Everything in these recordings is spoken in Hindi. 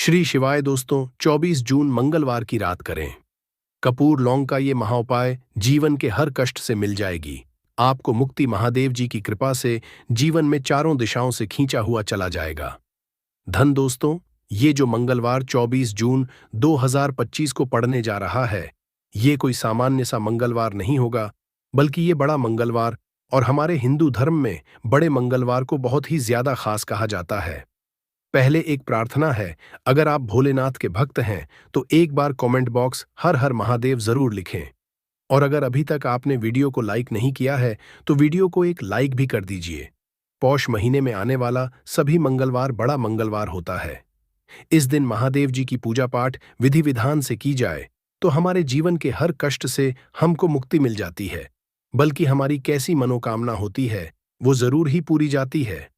श्री शिवाय दोस्तों, 24 जून मंगलवार की रात करें कपूर लौंग का ये महाउपाय जीवन के हर कष्ट से मिल जाएगी। आपको मुक्ति महादेव जी की कृपा से जीवन में चारों दिशाओं से खींचा हुआ चला जाएगा। धन दोस्तों, ये जो मंगलवार 24 जून 2025 को पड़ने जा रहा है, ये कोई सामान्य सा मंगलवार नहीं होगा, बल्कि ये बड़ा मंगलवार और हमारे हिंदू धर्म में बड़े मंगलवार को बहुत ही ज्यादा खास कहा जाता है। पहले एक प्रार्थना है, अगर आप भोलेनाथ के भक्त हैं तो एक बार कमेंट बॉक्स हर हर महादेव जरूर लिखें। और अगर अभी तक आपने वीडियो को लाइक नहीं किया है तो वीडियो को एक लाइक भी कर दीजिए। पौष महीने में आने वाला सभी मंगलवार बड़ा मंगलवार होता है। इस दिन महादेव जी की पूजा पाठ विधि विधान से की जाए तो हमारे जीवन के हर कष्ट से हमको मुक्ति मिल जाती है, बल्कि हमारी कैसी मनोकामना होती है वो जरूर ही पूरी जाती है।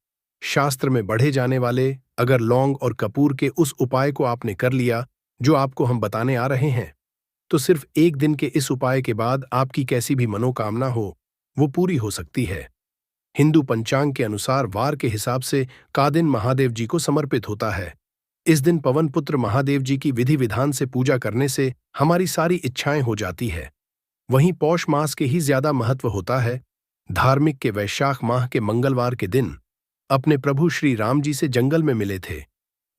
शास्त्र में बढ़े जाने वाले अगर लौंग और कपूर के उस उपाय को आपने कर लिया जो आपको हम बताने आ रहे हैं, तो सिर्फ एक दिन के इस उपाय के बाद आपकी कैसी भी मनोकामना हो वो पूरी हो सकती है। हिंदू पंचांग के अनुसार वार के हिसाब से का दिन महादेव जी को समर्पित होता है। इस दिन पवन पुत्र महादेव जी की विधि विधान से पूजा करने से हमारी सारी इच्छाएं हो जाती है। वहीं पौष मास के ही ज्यादा महत्व होता है। धार्मिक के वैशाख माह के मंगलवार के दिन अपने प्रभु श्री राम जी से जंगल में मिले थे।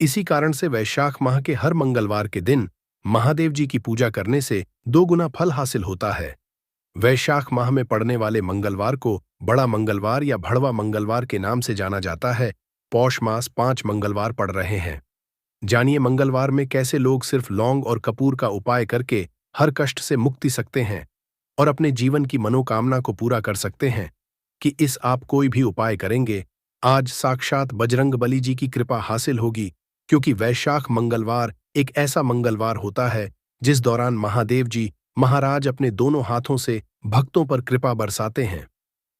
इसी कारण से वैशाख माह के हर मंगलवार के दिन महादेव जी की पूजा करने से 2 गुना फल हासिल होता है। वैशाख माह में पड़ने वाले मंगलवार को बड़ा मंगलवार या भड़वा मंगलवार के नाम से जाना जाता है। पौष मास 5 मंगलवार पड़ रहे हैं। जानिए मंगलवार में कैसे लोग सिर्फ लौंग और कपूर का उपाय करके हर कष्ट से मुक्ति सकते हैं और अपने जीवन की मनोकामना को पूरा कर सकते हैं। कि इस आप कोई भी उपाय करेंगे, आज साक्षात बजरंगबली जी की कृपा हासिल होगी, क्योंकि वैशाख मंगलवार एक ऐसा मंगलवार होता है जिस दौरान महादेव जी महाराज अपने दोनों हाथों से भक्तों पर कृपा बरसाते हैं।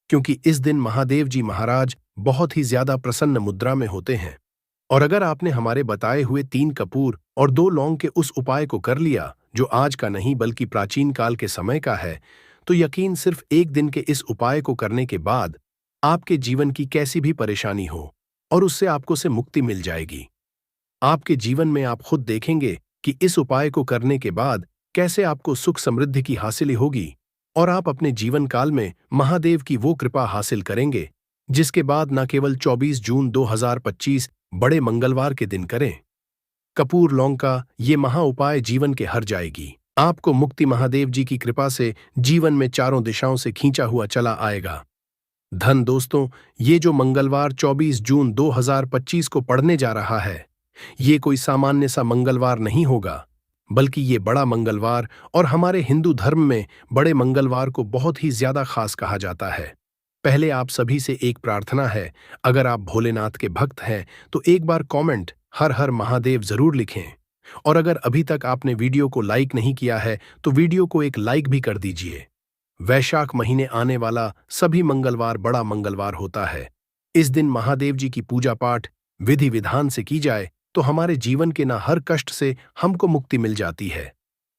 क्योंकि इस दिन महादेव जी महाराज बहुत ही ज्यादा प्रसन्न मुद्रा में होते हैं। और अगर आपने हमारे बताए हुए 3 कपूर और 2 लौंग के उस उपाय को कर लिया जो आज का नहीं बल्कि प्राचीन काल के समय का है, तो यकीन सिर्फ एक दिन के इस उपाय को करने के बाद आपके जीवन की कैसी भी परेशानी हो और उससे आपको से मुक्ति मिल जाएगी। आपके जीवन में आप खुद देखेंगे कि इस उपाय को करने के बाद कैसे आपको सुख समृद्धि की हासिल होगी और आप अपने जीवन काल में महादेव की वो कृपा हासिल करेंगे जिसके बाद न केवल 24 जून 2025 बड़े मंगलवार के दिन करें कपूर लौंग का ये महा उपाय जीवन के हर जाएगी। आपको मुक्ति महादेव जी की कृपा से जीवन में चारों दिशाओं से खींचा हुआ चला आएगा। धन दोस्तों, ये जो मंगलवार 24 जून 2025 को पड़ने जा रहा है, ये कोई सामान्य सा मंगलवार नहीं होगा, बल्कि ये बड़ा मंगलवार और हमारे हिंदू धर्म में बड़े मंगलवार को बहुत ही ज्यादा खास कहा जाता है। पहले आप सभी से एक प्रार्थना है, अगर आप भोलेनाथ के भक्त हैं तो एक बार कमेंट हर हर महादेव जरूर लिखें। और अगर अभी तक आपने वीडियो को लाइक नहीं किया है तो वीडियो को एक लाइक भी कर दीजिए। वैशाख महीने आने वाला सभी मंगलवार बड़ा मंगलवार होता है। इस दिन महादेव जी की पूजा पाठ विधि विधान से की जाए तो हमारे जीवन के न हर कष्ट से हमको मुक्ति मिल जाती है,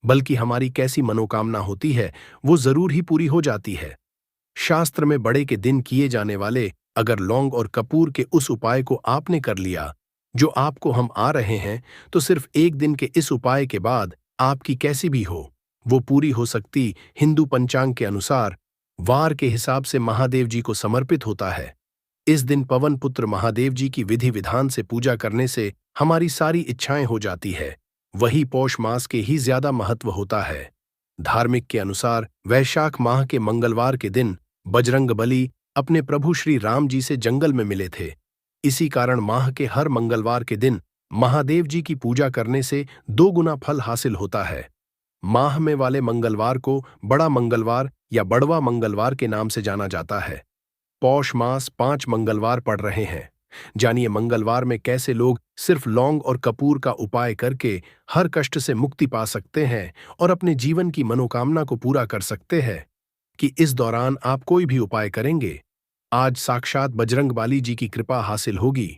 बल्कि हमारी कैसी मनोकामना होती है वो जरूर ही पूरी हो जाती है। शास्त्र में बड़े के दिन किए जाने वाले अगर लौंग और कपूर के उस उपाय को आपने कर लिया जो आपको हम आ रहे हैं, तो सिर्फ एक दिन के इस उपाय के बाद आपकी कैसी भी हो वो पूरी हो सकती। हिंदू पंचांग के अनुसार वार के हिसाब से महादेव जी को समर्पित होता है। इस दिन पवन पुत्र महादेव जी की विधि विधान से पूजा करने से हमारी सारी इच्छाएं हो जाती है। वही पौष मास के ही ज्यादा महत्व होता है। धार्मिक के अनुसार वैशाख माह के मंगलवार के दिन बजरंगबली अपने प्रभु श्री राम जी से जंगल में मिले थे। इसी कारण माह के हर मंगलवार के दिन महादेव जी की पूजा करने से 2 गुना फल हासिल होता है। माह में वाले मंगलवार को बड़ा मंगलवार या बड़वा मंगलवार के नाम से जाना जाता है। पौष मास 5 मंगलवार पड़ रहे हैं। जानिए मंगलवार में कैसे लोग सिर्फ लौंग और कपूर का उपाय करके हर कष्ट से मुक्ति पा सकते हैं और अपने जीवन की मनोकामना को पूरा कर सकते हैं। कि इस दौरान आप कोई भी उपाय करेंगे, आज साक्षात बजरंगबली जी की कृपा हासिल होगी,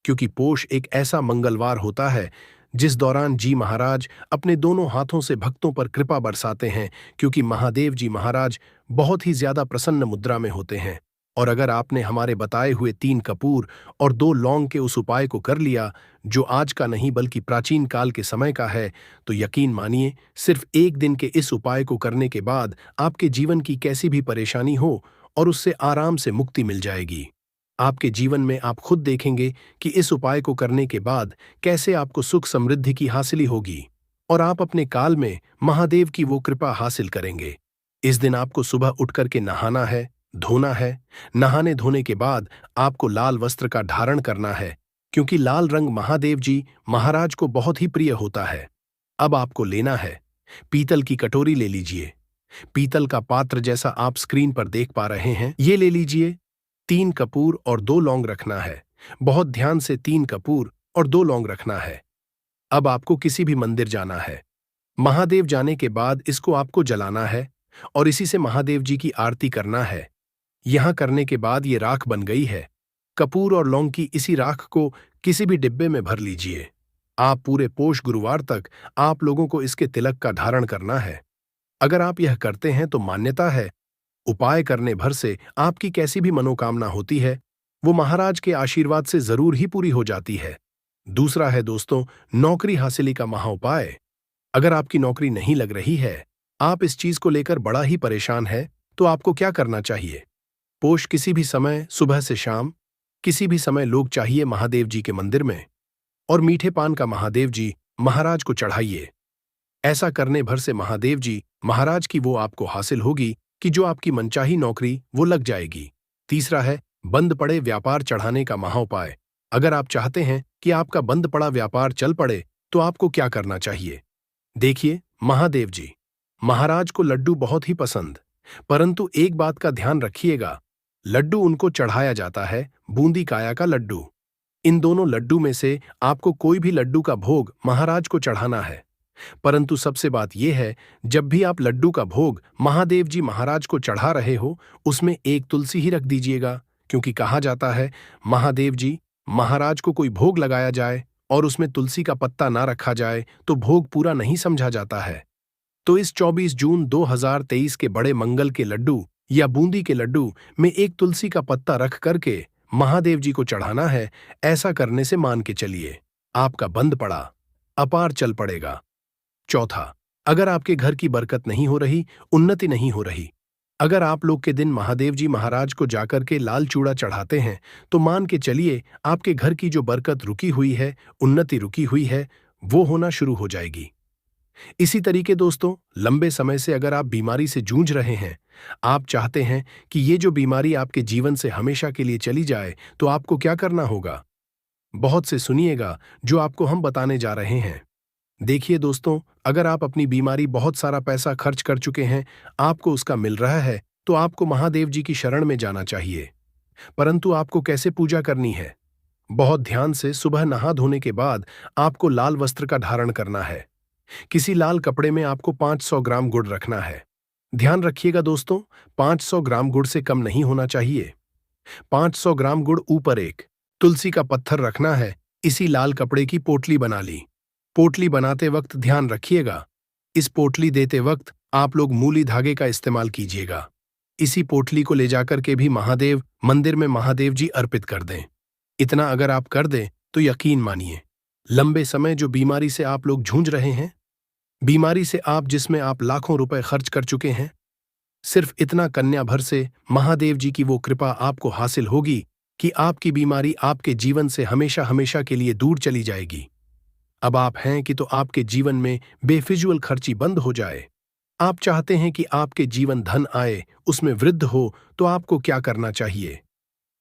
क्योंकि पोष एक ऐसा मंगलवार होता है जिस दौरान जी महाराज अपने दोनों हाथों से भक्तों पर कृपा बरसाते हैं। क्योंकि महादेव जी महाराज बहुत ही ज्यादा प्रसन्न मुद्रा में होते हैं। और अगर आपने हमारे बताए हुए 3 कपूर और 2 लौंग के उस उपाय को कर लिया, जो आज का नहीं बल्कि प्राचीन काल के समय का है, तो यकीन मानिए, सिर्फ 1 दिन के इस उपाय को करने के बाद आपके जीवन की कैसी भी परेशानी हो और उससे आराम से मुक्ति मिल जाएगी। आपके जीवन में आप खुद देखेंगे कि इस उपाय को करने के बाद कैसे आपको सुख समृद्धि की हासिली होगी और आप अपने काल में महादेव की वो कृपा हासिल करेंगे। इस दिन आपको सुबह उठ करके नहाना है, धोना है। नहाने धोने के बाद आपको लाल वस्त्र का धारण करना है, क्योंकि लाल रंग महादेव जी महाराज को बहुत ही प्रिय होता है। अब आपको लेना है, पीतल की कटोरी ले लीजिए। पीतल का पात्र जैसा आप स्क्रीन पर देख पा रहे हैं, ये ले लीजिए। 3 कपूर और 2 लौंग रखना है। बहुत ध्यान से 3 कपूर और 2 लौंग रखना है। अब आपको किसी भी मंदिर जाना है। महादेव जाने के बाद इसको आपको जलाना है और इसी से महादेव जी की आरती करना है। यहां करने के बाद ये राख बन गई है। कपूर और लौंग की इसी राख को किसी भी डिब्बे में भर लीजिए। आप पूरे पोष गुरुवार तक आप लोगों को इसके तिलक का धारण करना है। अगर आप यह करते हैं तो मान्यता है, उपाय करने भर से आपकी कैसी भी मनोकामना होती है, वो महाराज के आशीर्वाद से जरूर ही पूरी हो जाती है। दूसरा है दोस्तों, नौकरी हासिली का महाउपाय। अगर आपकी नौकरी नहीं लग रही है, आप इस चीज को लेकर बड़ा ही परेशान है, तो आपको क्या करना चाहिए? पोष किसी भी समय, सुबह से शाम, किसी भी समय लोग चाहिए महादेव जी के मंदिर में और मीठे पान का महादेव जी महाराज को चढ़ाइए। ऐसा करने भर से महादेव जी महाराज की वो आपको हासिल होगी कि जो आपकी मनचाही नौकरी वो लग जाएगी। तीसरा है बंद पड़े व्यापार चढ़ाने का महाउपाय। अगर आप चाहते हैं कि आपका बंद पड़ा व्यापार चल पड़े, तो आपको क्या करना चाहिए? देखिए, महादेव जी महाराज को लड्डू बहुत ही पसंद, परंतु एक बात का ध्यान रखिएगा, लड्डू उनको चढ़ाया जाता है बूंदी काया का लड्डू। इन दोनों लड्डू में से आपको कोई भी लड्डू का भोग महाराज को चढ़ाना है। परंतु सबसे बात यह है, जब भी आप लड्डू का भोग महादेव जी महाराज को चढ़ा रहे हो, उसमें एक तुलसी ही रख दीजिएगा, क्योंकि कहा जाता है महादेव जी महाराज को कोई भोग लगाया जाए और उसमें तुलसी का पत्ता ना रखा जाए तो भोग पूरा नहीं समझा जाता है। तो इस 24 जून 2023 के बड़े मंगल के लड्डू या बूंदी के लड्डू में एक तुलसी का पत्ता रख करके महादेव जी को चढ़ाना है। ऐसा करने से मान के चलिए, आपका बंद पड़ा अपार चल पड़ेगा। चौथा, अगर आपके घर की बरकत नहीं हो रही, उन्नति नहीं हो रही, अगर आप लोग के दिन महादेव जी महाराज को जाकर के लाल चूड़ा चढ़ाते हैं, तो मान के चलिए आपके घर की जो बरकत रुकी हुई है, उन्नति रुकी हुई है, वो होना शुरू हो जाएगी। इसी तरीके दोस्तों, लंबे समय से अगर आप बीमारी से जूझ रहे हैं, आप चाहते हैं कि ये जो बीमारी आपके जीवन से हमेशा के लिए चली जाए, तो आपको क्या करना होगा? बहुत से सुनिएगा जो आपको हम बताने जा रहे हैं। देखिए दोस्तों, अगर आप अपनी बीमारी बहुत सारा पैसा खर्च कर चुके हैं, आपको उसका मिल रहा है, तो आपको महादेव जी की शरण में जाना चाहिए। परंतु आपको कैसे पूजा करनी है? बहुत ध्यान से सुबह नहा धोने के बाद आपको लाल वस्त्र का धारण करना है। किसी लाल कपड़े में आपको 500 ग्राम गुड़ रखना है। ध्यान रखिएगा दोस्तों, 500 ग्राम गुड़ से कम नहीं होना चाहिए। 500 ग्राम गुड़ ऊपर एक तुलसी का पत्थर रखना है। इसी लाल कपड़े की पोटली बना ली। पोटली बनाते वक्त ध्यान रखिएगा, इस पोटली देते वक्त आप लोग मूली धागे का इस्तेमाल कीजिएगा। इसी पोटली को ले जाकर के भी महादेव मंदिर में महादेव जी अर्पित कर दें। इतना अगर आप कर दें तो यकीन मानिए, लंबे समय जो बीमारी से आप लोग जूझ रहे हैं, बीमारी से आप जिसमें आप लाखों रुपए खर्च कर चुके हैं, सिर्फ इतना कन्या भर से महादेव जी की वो कृपा आपको हासिल होगी कि आपकी बीमारी आपके जीवन से हमेशा हमेशा के लिए दूर चली जाएगी। अब आप हैं कि तो आपके जीवन में बेफिजूल खर्ची बंद हो जाए। आप चाहते हैं कि आपके जीवन धन आए, उसमें वृद्धि हो, तो आपको क्या करना चाहिए?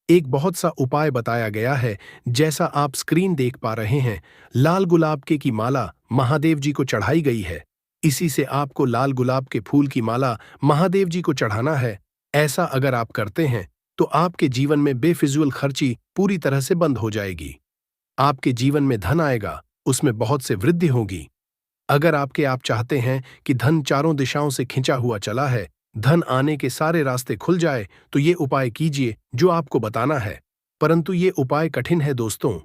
एक बहुत सा उपाय बताया गया है, जैसा आप स्क्रीन देख पा रहे हैं। लाल गुलाब की माला महादेव जी को चढ़ाई गई है। इसी से आपको लाल गुलाब के फूल की माला महादेव जी को चढ़ाना है। ऐसा अगर आप करते हैं तो आपके जीवन में बेफिजूल खर्ची पूरी तरह से बंद हो जाएगी। आपके जीवन में धन आएगा, उसमें बहुत से वृद्धि होगी। अगर आप चाहते हैं कि धन चारों दिशाओं से खिंचा हुआ चला है, धन आने के सारे रास्ते खुल जाए, तो ये उपाय कीजिए जो आपको बताना है। परंतु ये उपाय कठिन है दोस्तों।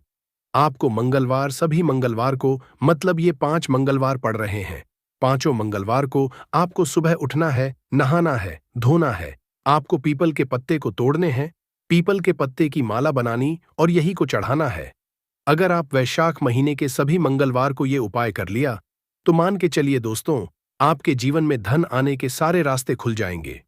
आपको मंगलवार, सभी मंगलवार को, मतलब ये 5 मंगलवार पड़ रहे हैं, पांचों मंगलवार को आपको सुबह उठना है, नहाना है, धोना है। आपको पीपल के पत्ते को तोड़ने हैं पीपल के पत्ते की माला बनानी और यही को चढ़ाना है। अगर आप वैशाख महीने के सभी मंगलवार को ये उपाय कर लिया तो मान के चलिए दोस्तों, आपके जीवन में धन आने के सारे रास्ते खुल जाएंगे।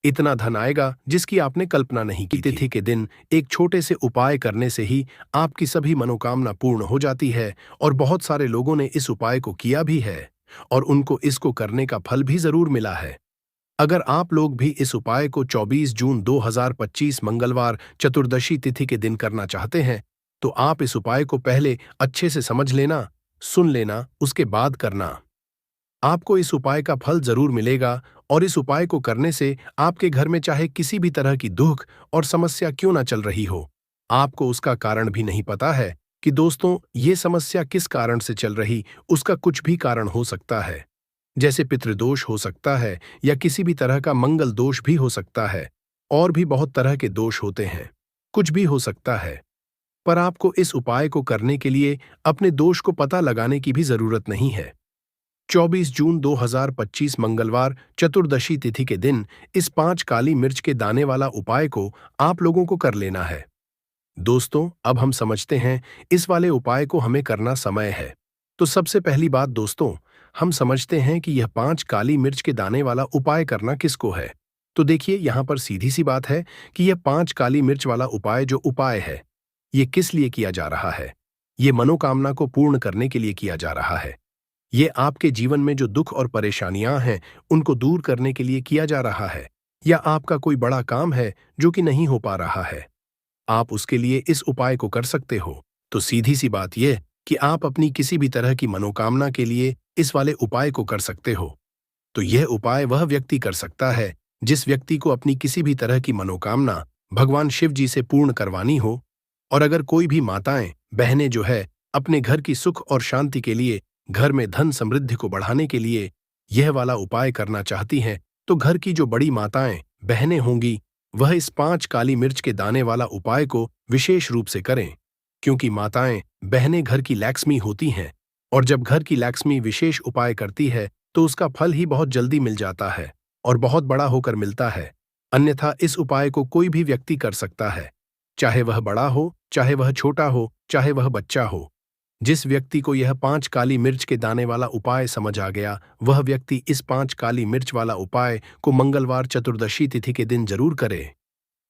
इतना धन आएगा जिसकी आपने कल्पना नहीं की थी। तिथि के दिन एक छोटे से उपाय करने से ही आपकी सभी मनोकामना पूर्ण हो जाती है और बहुत सारे लोगों ने इस उपाय को किया भी है और उनको इसको करने का फल भी जरूर मिला है। अगर आप लोग भी इस उपाय को 24 जून 2025 मंगलवार चतुर्दशी तिथि के दिन करना चाहते हैं तो आप इस उपाय को पहले अच्छे से समझ लेना, सुन लेना, उसके बाद करना। आपको इस उपाय का फल जरूर मिलेगा और इस उपाय को करने से आपके घर में चाहे किसी भी तरह की दुख और समस्या क्यों ना चल रही हो, आपको उसका कारण भी नहीं पता है कि दोस्तों ये समस्या किस कारण से चल रही, उसका कुछ भी कारण हो सकता है। जैसे पितृदोष हो सकता है या किसी भी तरह का मंगल दोष भी हो सकता है और भी बहुत तरह के दोष होते हैं, कुछ भी हो सकता है। पर आपको इस उपाय को करने के लिए अपने दोष को पता लगाने की भी जरूरत नहीं है। 24 जून 2025 मंगलवार चतुर्दशी तिथि के दिन इस 5 काली मिर्च के दाने वाला उपाय को आप लोगों को कर लेना है। दोस्तों, अब हम समझते हैं इस वाले उपाय को हमें करना समय है। तो सबसे पहली बात दोस्तों, हम समझते हैं कि यह 5 काली मिर्च के दाने वाला उपाय करना किसको है। तो देखिए, यहां पर सीधी सी बात है कि यह 5 काली मिर्च वाला उपाय जो उपाय है, ये किस लिए किया जा रहा है। ये मनोकामना को पूर्ण करने के लिए किया जा रहा है। ये आपके जीवन में जो दुख और परेशानियां हैं उनको दूर करने के लिए किया जा रहा है, या आपका कोई बड़ा काम है जो कि नहीं हो पा रहा है, आप उसके लिए इस उपाय को कर सकते हो। तो सीधी सी बात यह कि आप अपनी किसी भी तरह की मनोकामना के लिए इस वाले उपाय को कर सकते हो। तो यह उपाय वह व्यक्ति कर सकता है जिस व्यक्ति को अपनी किसी भी तरह की मनोकामना भगवान शिव जी से पूर्ण करवानी हो। और अगर कोई भी माताएं बहनें जो है अपने घर की सुख और शांति के लिए, घर में धन समृद्धि को बढ़ाने के लिए यह वाला उपाय करना चाहती हैं, तो घर की जो बड़ी माताएं बहनें होंगी वह इस 5 काली मिर्च के दाने वाला उपाय को विशेष रूप से करें, क्योंकि माताएं बहनें घर की लक्ष्मी होती हैं और जब घर की लक्ष्मी विशेष उपाय करती है तो उसका फल ही बहुत जल्दी मिल जाता है और बहुत बड़ा होकर मिलता है। अन्यथा इस उपाय को कोई भी व्यक्ति कर सकता है, चाहे वह बड़ा हो, चाहे वह छोटा हो, चाहे वह बच्चा हो। जिस व्यक्ति को यह 5 काली मिर्च के दाने वाला उपाय समझ आ गया, वह व्यक्ति इस 5 काली मिर्च वाला उपाय को मंगलवार चतुर्दशी तिथि के दिन जरूर करे,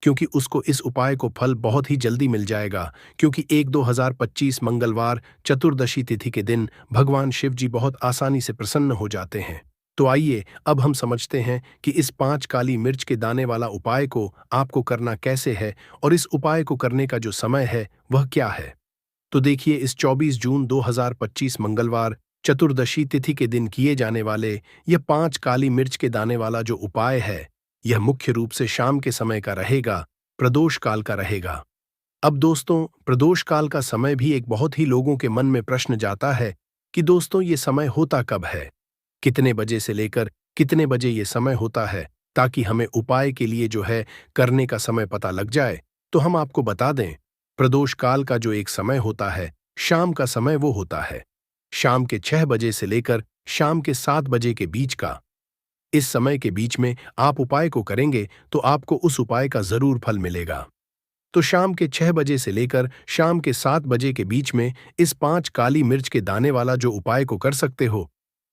क्योंकि उसको इस उपाय को फल बहुत ही जल्दी मिल जाएगा। क्योंकि 1-2025 मंगलवार चतुर्दशी तिथि के दिन भगवान शिव जी बहुत आसानी से प्रसन्न हो जाते हैं। तो आइए अब हम समझते हैं कि इस 5 काली मिर्च के दाने वाला उपाय को आपको करना कैसे है और इस उपाय को करने का जो समय है वह क्या है। तो देखिए, इस 24 जून 2025 मंगलवार चतुर्दशी तिथि के दिन किए जाने वाले यह 5 काली मिर्च के दाने वाला जो उपाय है, यह मुख्य रूप से शाम के समय का रहेगा, प्रदोष काल का रहेगा। अब दोस्तों, प्रदोष काल का समय भी एक बहुत ही लोगों के मन में प्रश्न जाता है कि दोस्तों ये समय होता कब है, कितने बजे से लेकर कितने बजे ये समय होता है, ताकि हमें उपाय के लिए जो है करने का समय पता लग जाए। तो हम आपको बता दें, प्रदोष काल का जो एक समय होता है, शाम का समय, वो होता है शाम के 6 बजे से लेकर शाम के 7 बजे के बीच का। इस समय के बीच में आप उपाय को करेंगे तो आपको उस उपाय का जरूर फल मिलेगा। तो शाम के 6 बजे से लेकर शाम के 7 बजे के बीच में इस 5 काली मिर्च के दाने वाला जो उपाय को कर सकते हो।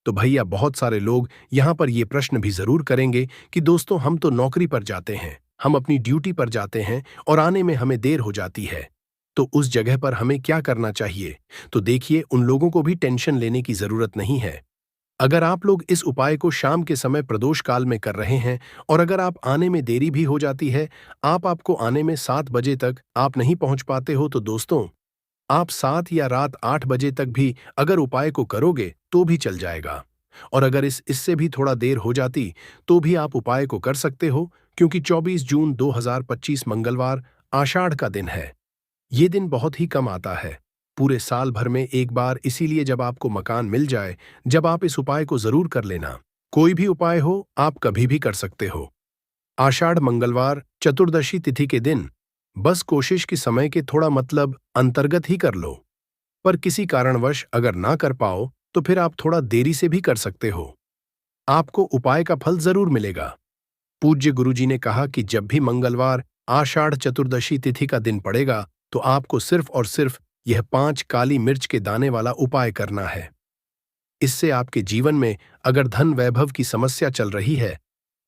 तो भैया, बहुत सारे लोग यहां पर ये प्रश्न भी जरूर करेंगे कि दोस्तों हम तो नौकरी पर जाते हैं, हम अपनी ड्यूटी पर जाते हैं और आने में हमें देर हो जाती है, तो उस जगह पर हमें क्या करना चाहिए। तो देखिए, उन लोगों को भी टेंशन लेने की जरूरत नहीं है। अगर आप लोग इस उपाय को शाम के समय प्रदोष काल में कर रहे हैं और अगर आप आने में देरी भी हो जाती है, आपको आने में 7 बजे तक आप नहीं पहुंच पाते हो, तो दोस्तों आप 7 या रात 8 बजे तक भी अगर उपाय को करोगे तो भी चल जाएगा। और अगर इससे भी थोड़ा देर हो जाती तो भी आप उपाय को कर सकते हो, क्योंकि 24 जून 2025 मंगलवार आषाढ़ का दिन है। ये दिन बहुत ही कम आता है, पूरे साल भर में एक बार, इसीलिए जब आपको मकान मिल जाए, जब आप इस उपाय को जरूर कर लेना। कोई भी उपाय हो, आप कभी भी कर सकते हो। आषाढ़ मंगलवार चतुर्दशी तिथि के दिन बस कोशिश की समय के थोड़ा मतलब अंतर्गत ही कर लो, पर किसी कारणवश अगर ना कर पाओ तो फिर आप थोड़ा देरी से भी कर सकते हो, आपको उपाय का फल जरूर मिलेगा। पूज्य गुरुजी ने कहा कि जब भी मंगलवार आषाढ़ चतुर्दशी तिथि का दिन पड़ेगा तो आपको सिर्फ और सिर्फ यह 5 काली मिर्च के दाने वाला उपाय करना है। इससे आपके जीवन में अगर धन वैभव की समस्या चल रही है,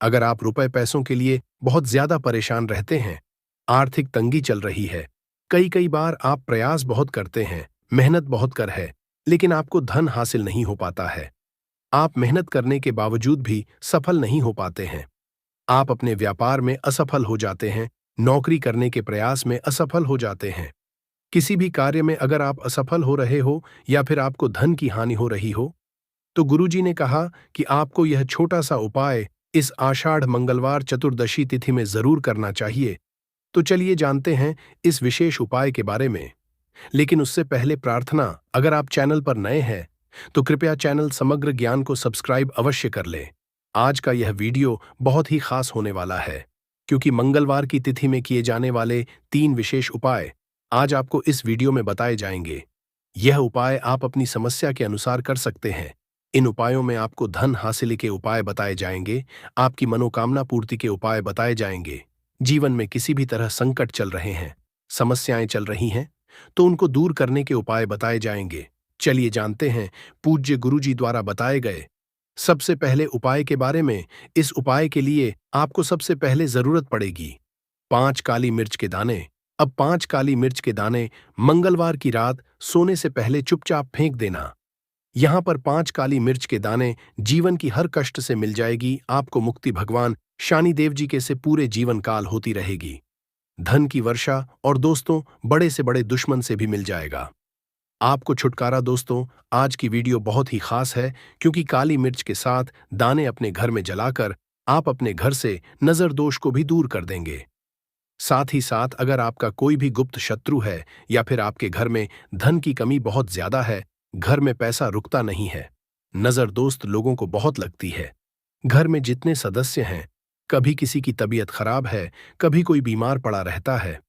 अगर आप रुपए पैसों के लिए बहुत ज्यादा परेशान रहते हैं, आर्थिक तंगी चल रही है, कई कई बार आप प्रयास बहुत करते हैं, मेहनत बहुत कर है, लेकिन आपको धन हासिल नहीं हो पाता है। आप मेहनत करने के बावजूद भी सफल नहीं हो पाते हैं। आप अपने व्यापार में असफल हो जाते हैं, नौकरी करने के प्रयास में असफल हो जाते हैं। किसी भी कार्य में अगर आप असफल हो रहे हो या फिर आपको धन की हानि हो रही हो, तो गुरुजी ने कहा कि आपको यह छोटा सा उपाय इस आषाढ़ मंगलवार चतुर्दशी तिथि में जरूर करना चाहिए। तो चलिए जानते हैं इस विशेष उपाय के बारे में। लेकिन उससे पहले प्रार्थना, अगर आप चैनल पर नए हैं तो कृपया चैनल समग्र ज्ञान को सब्सक्राइब अवश्य कर लें। आज का यह वीडियो बहुत ही खास होने वाला है, क्योंकि मंगलवार की तिथि में किए जाने वाले 3 विशेष उपाय आज आपको इस वीडियो में बताए जाएंगे। यह उपाय आप अपनी समस्या के अनुसार कर सकते हैं। इन उपायों में आपको धन हासिल के उपाय बताए जाएंगे, आपकी मनोकामना पूर्ति के उपाय बताए जाएंगे। जीवन में किसी भी तरह संकट चल रहे हैं, समस्याएं चल रही हैं, तो उनको दूर करने के उपाय बताए जाएंगे। चलिए जानते हैं पूज्य गुरुजी द्वारा बताए गए सबसे पहले उपाय के बारे में। इस उपाय के लिए आपको सबसे पहले जरूरत पड़ेगी 5 काली मिर्च के दाने। अब 5 काली मिर्च के दाने मंगलवार की रात सोने से पहले चुपचाप फेंक देना। यहां पर 5 काली मिर्च के दाने जीवन की हर कष्ट से मिल जाएगी। आपको मुक्ति भगवान शनिदेव जी के से पूरे जीवन काल होती रहेगी। धन की वर्षा और दोस्तों बड़े से बड़े दुश्मन से भी मिल जाएगा। आपको छुटकारा। दोस्तों, आज की वीडियो बहुत ही खास है, क्योंकि काली मिर्च के साथ दाने अपने घर में जलाकर आप अपने घर से नजर दोष को भी दूर कर देंगे। साथ ही साथ अगर आपका कोई भी गुप्त शत्रु है या फिर आपके घर में धन की कमी बहुत ज्यादा है, घर में पैसा रुकता नहीं है, नजर दोस्त लोगों को बहुत लगती है, घर में जितने सदस्य हैं, कभी किसी की तबीयत खराब है, कभी कोई बीमार पड़ा रहता है,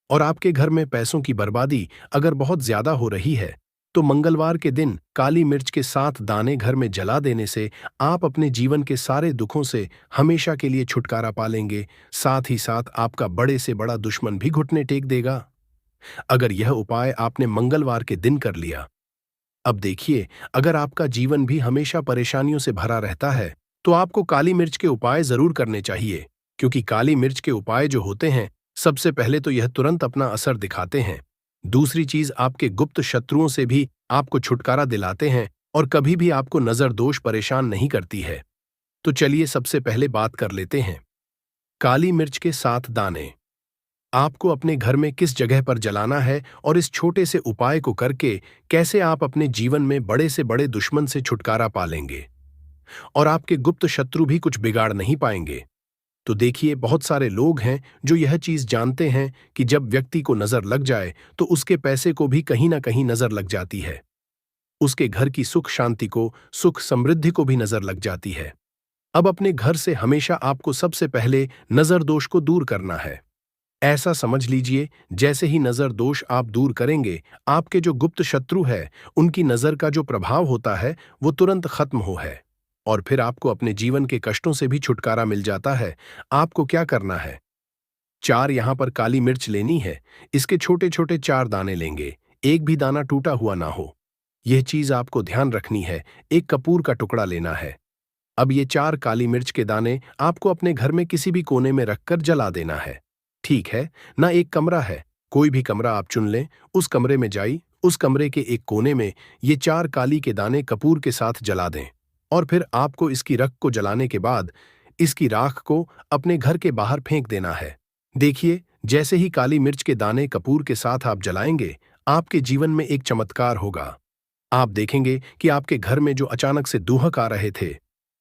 और आपके घर में पैसों की बर्बादी अगर बहुत ज्यादा हो रही है, तो मंगलवार के दिन काली मिर्च के साथ दाने घर में जला देने से आप अपने जीवन के सारे दुखों से हमेशा के लिए छुटकारा पा लेंगे। साथ ही साथ आपका बड़े से बड़ा दुश्मन भी घुटने टेक देगा, अगर यह उपाय आपने मंगलवार के दिन कर लिया। अब देखिए, अगर आपका जीवन भी हमेशा परेशानियों से भरा रहता है, तो आपको काली मिर्च के उपाय जरूर करने चाहिए, क्योंकि काली मिर्च के उपाय जो होते हैं, सबसे पहले तो यह तुरंत अपना असर दिखाते हैं। दूसरी चीज, आपके गुप्त शत्रुओं से भी आपको छुटकारा दिलाते हैं और कभी भी आपको नजर दोष परेशान नहीं करती है। तो चलिए सबसे पहले बात कर लेते हैं काली मिर्च के 7 दाने। आपको अपने घर में किस जगह पर जलाना है और इस छोटे से उपाय को करके कैसे आप अपने जीवन में बड़े से बड़े दुश्मन से छुटकारा पा लेंगे और आपके गुप्त शत्रु भी कुछ बिगाड़ नहीं पाएंगे। तो देखिए, बहुत सारे लोग हैं जो यह चीज जानते हैं कि जब व्यक्ति को नजर लग जाए तो उसके पैसे को भी कहीं ना कहीं नजर लग जाती है, उसके घर की सुख शांति को, सुख समृद्धि को भी नजर लग जाती है। अब अपने घर से हमेशा आपको सबसे पहले नजर दोष को दूर करना है। ऐसा समझ लीजिए, जैसे ही नजर दोष आप दूर करेंगे, आपके जो गुप्त शत्रु है उनकी नजर का जो प्रभाव होता है वो तुरंत खत्म हो है, और फिर आपको अपने जीवन के कष्टों से भी छुटकारा मिल जाता है। आपको क्या करना है, 4 यहां पर काली मिर्च लेनी है। इसके छोटे छोटे 4 दाने लेंगे, एक भी दाना टूटा हुआ ना हो, यह चीज आपको ध्यान रखनी है। एक कपूर का टुकड़ा लेना है। अब ये 4 काली मिर्च के दाने आपको अपने घर में किसी भी कोने में रखकर जला देना है। ठीक है ना, एक कमरा है, कोई भी कमरा आप चुन लें, उस कमरे में जाइए, उस कमरे के एक कोने में ये 4 काली के दाने कपूर के साथ जला दें, और फिर आपको इसकी रख को जलाने के बाद इसकी राख को अपने घर के बाहर फेंक देना है। देखिए, जैसे ही काली मिर्च के दाने कपूर के साथ आप जलाएंगे, आपके जीवन में एक चमत्कार होगा। आप देखेंगे कि आपके घर में जो अचानक से दूहक आ रहे थे,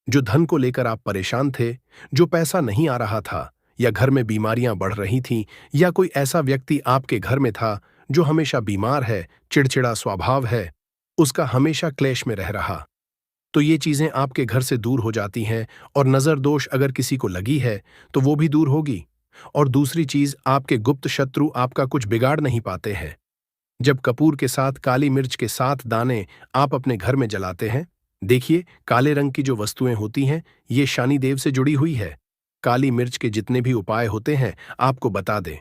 जो धन को लेकर आप परेशान थे, जो पैसा नहीं आ रहा था, या घर में बीमारियां बढ़ रही थीं, या कोई ऐसा व्यक्ति आपके घर में था जो हमेशा बीमार है, चिड़चिड़ा स्वभाव है, उसका हमेशा क्लेश में रह रहा, तो ये चीजें आपके घर से दूर हो जाती हैं। और नजर दोष अगर किसी को लगी है तो वो भी दूर होगी। और दूसरी चीज, आपके गुप्त शत्रु आपका कुछ बिगाड़ नहीं पाते हैं। जब कपूर के साथ काली मिर्च के 7 दाने आप अपने घर में जलाते हैं, देखिए, काले रंग की जो वस्तुएं होती हैं, ये शनिदेव से जुड़ी हुई है। काली मिर्च के जितने भी उपाय होते हैं आपको बता दें।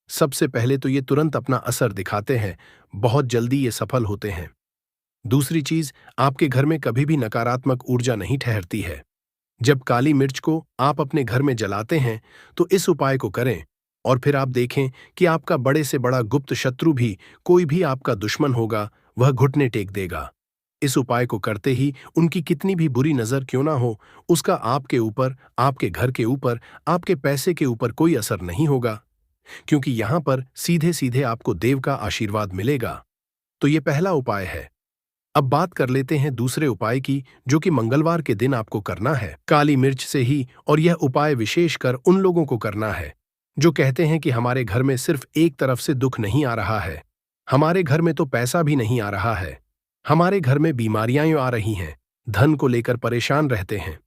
सबसे पहले तो ये तुरंत अपना असर दिखाते हैं, बहुत जल्दी ये सफल होते हैं। दूसरी चीज, आपके घर में कभी भी नकारात्मक ऊर्जा नहीं ठहरती है। जब काली मिर्च को आप अपने घर में जलाते हैं तो इस उपाय को करें और फिर आप देखें कि आपका बड़े से बड़ा गुप्त शत्रु भी, कोई भी आपका दुश्मन होगा, वह घुटने टेक देगा। इस उपाय को करते ही उनकी कितनी भी बुरी नजर क्यों ना हो, उसका आपके ऊपर, आपके घर के ऊपर, आपके पैसे के ऊपर कोई असर नहीं होगा, क्योंकि यहां पर सीधे सीधे आपको देव का आशीर्वाद मिलेगा। तो ये पहला उपाय है। अब बात कर लेते हैं दूसरे उपाय की, जो कि मंगलवार के दिन आपको करना है काली मिर्च से ही। और यह उपाय विशेषकर उन लोगों को करना है जो कहते हैं कि हमारे घर में सिर्फ एक तरफ से दुख नहीं आ रहा है, हमारे घर में तो पैसा भी नहीं आ रहा है, हमारे घर में बीमारियां आ रही हैं, धन को लेकर परेशान रहते हैं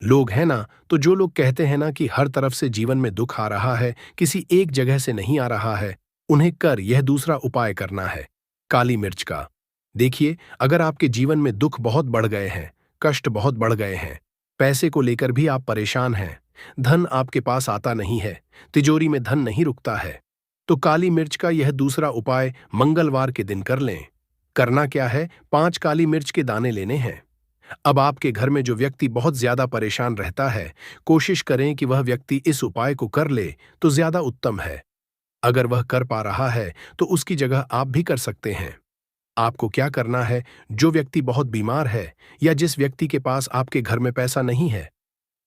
लोग, है ना। तो जो लोग कहते हैं ना कि हर तरफ से जीवन में दुख आ रहा है, किसी एक जगह से नहीं आ रहा है, उन्हें कर यह दूसरा उपाय करना है काली मिर्च का। देखिए, अगर आपके जीवन में दुख बहुत बढ़ गए हैं, कष्ट बहुत बढ़ गए हैं, पैसे को लेकर भी आप परेशान हैं, धन आपके पास आता नहीं है, तिजोरी में धन नहीं रुकता है, तो काली मिर्च का यह दूसरा उपाय मंगलवार के दिन कर लें। करना क्या है, 5 काली मिर्च के दाने लेने हैं। अब आपके घर में जो व्यक्ति बहुत ज्यादा परेशान रहता है, कोशिश करें कि वह व्यक्ति इस उपाय को कर ले तो ज्यादा उत्तम है। अगर वह कर पा रहा है तो उसकी जगह आप भी कर सकते हैं। आपको क्या करना है, जो व्यक्ति बहुत बीमार है या जिस व्यक्ति के पास आपके घर में पैसा नहीं है,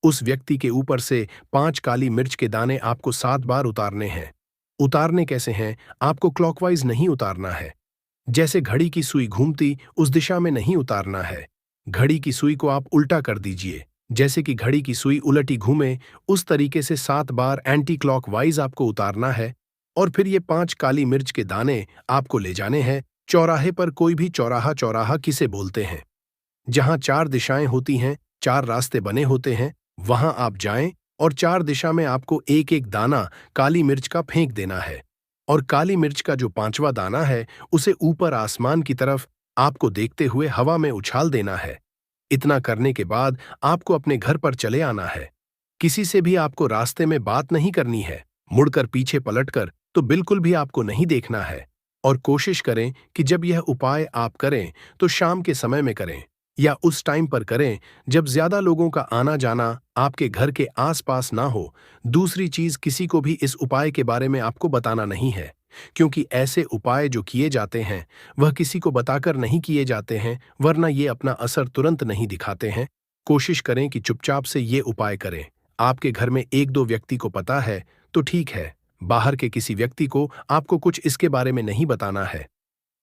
उस व्यक्ति के ऊपर से 5 काली मिर्च के दाने आपको 7 बार उतारने हैं। उतारने कैसे हैं, आपको क्लॉकवाइज नहीं उतारना है, जैसे घड़ी की सुई घूमती उस दिशा में नहीं उतारना है। घड़ी की सुई को आप उल्टा कर दीजिए, जैसे कि घड़ी की सुई उलटी घूमे, उस तरीके से 7 बार एंटी क्लॉकवाइज आपको उतारना है। और फिर ये 5 काली मिर्च के दाने आपको ले जाने हैं चौराहे पर। कोई भी चौराहा, चौराहा किसे बोलते हैं, जहां 4 दिशाएं होती हैं, 4 रास्ते बने होते हैं, वहां आप जाएं और 4 दिशा में आपको एक एक दाना काली मिर्च का फेंक देना है। और काली मिर्च का जो 5वां दाना है, उसे ऊपर आसमान की तरफ आपको देखते हुए हवा में उछाल देना है। इतना करने के बाद आपको अपने घर पर चले आना है। किसी से भी आपको रास्ते में बात नहीं करनी है, मुड़कर पीछे पलटकर तो बिल्कुल भी आपको नहीं देखना है। और कोशिश करें कि जब यह उपाय आप करें तो शाम के समय में करें या उस टाइम पर करें जब ज्यादा लोगों का आना जाना आपके घर के आसपास ना हो। दूसरी चीज, किसी को भी इस उपाय के बारे में आपको बताना नहीं है, क्योंकि ऐसे उपाय जो किए जाते हैं वह किसी को बताकर नहीं किए जाते हैं, वरना ये अपना असर तुरंत नहीं दिखाते हैं। कोशिश करें कि चुपचाप से ये उपाय करें। आपके घर में 1-2 व्यक्ति को पता है तो ठीक है, बाहर के किसी व्यक्ति को आपको कुछ इसके बारे में नहीं बताना है।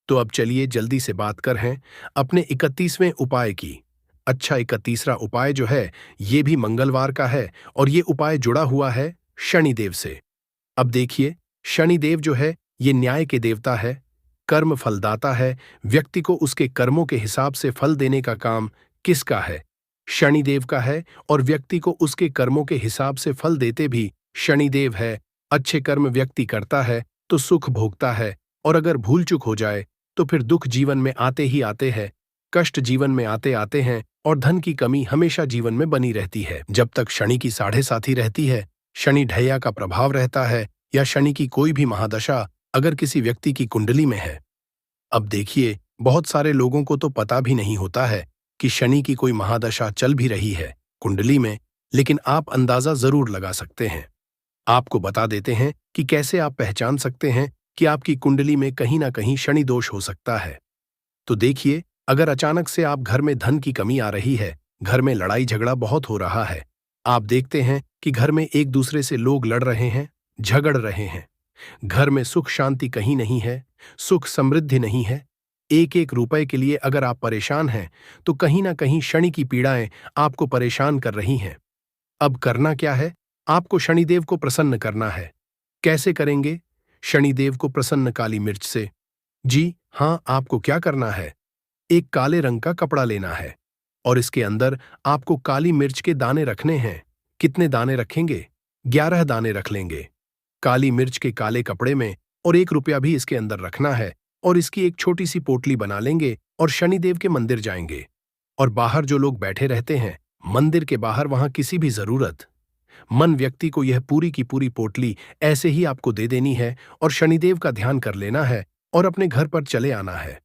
तो अब चलिए जल्दी से बात कर हैं अपने 31वें उपाय की। अच्छा, 31वां उपाय जो है ये भी मंगलवार का है और ये उपाय जुड़ा हुआ है शनिदेव से। अब देखिए, शनिदेव जो है ये न्याय के देवता है, कर्म फलदाता है। व्यक्ति को उसके कर्मों के हिसाब से फल देने का काम किसका है, शनिदेव का है। और व्यक्ति को उसके कर्मों के हिसाब से फल देते भी शनिदेव है। अच्छे कर्म व्यक्ति करता है तो सुख भोगता है, और अगर भूल चूक हो जाए तो फिर दुख जीवन में आते ही आते हैं, कष्ट जीवन में आते आते हैं, और धन की कमी हमेशा जीवन में बनी रहती है। जब तक शनि की 7.5 रहती है, शनि ढैया का प्रभाव रहता है, या शनि की कोई भी महादशा अगर किसी व्यक्ति की कुंडली में है। अब देखिए, बहुत सारे लोगों को तो पता भी नहीं होता है कि शनि की कोई महादशा चल भी रही है कुंडली में, लेकिन आप अंदाजा जरूर लगा सकते हैं। आपको बता देते हैं कि कैसे आप पहचान सकते हैं कि आपकी कुंडली में कहीं ना कहीं शनि दोष हो सकता है। तो देखिए, अगर अचानक से आप घर में धन की कमी आ रही है, घर में लड़ाई झगड़ा बहुत हो रहा है, आप देखते हैं कि घर में एक दूसरे से लोग लड़ रहे हैं, झगड़ रहे हैं, घर में सुख शांति कहीं नहीं है, सुख समृद्धि नहीं है, एक एक रुपए के लिए अगर आप परेशान हैं तो कहीं ना कहीं शनि की पीड़ाएं आपको परेशान कर रही हैं। अब करना क्या है, आपको शनिदेव को प्रसन्न करना है। कैसे करेंगे शनिदेव को प्रसन्न? काली मिर्च से। जी हां, आपको क्या करना है, एक काले रंग का कपड़ा लेना है और इसके अंदर आपको काली मिर्च के दाने रखने हैं। कितने दाने रखेंगे? 11 दाने रख लेंगे काली मिर्च के काले कपड़े में, और 1 रुपया भी इसके अंदर रखना है। और इसकी एक छोटी सी पोटली बना लेंगे और शनिदेव के मंदिर जाएंगे। और बाहर जो लोग बैठे रहते हैं मंदिर के बाहर, वहां किसी भी जरूरत मन व्यक्ति को यह पूरी की पूरी पोटली ऐसे ही आपको दे देनी है और शनिदेव का ध्यान कर लेना है और अपने घर पर चले आना है।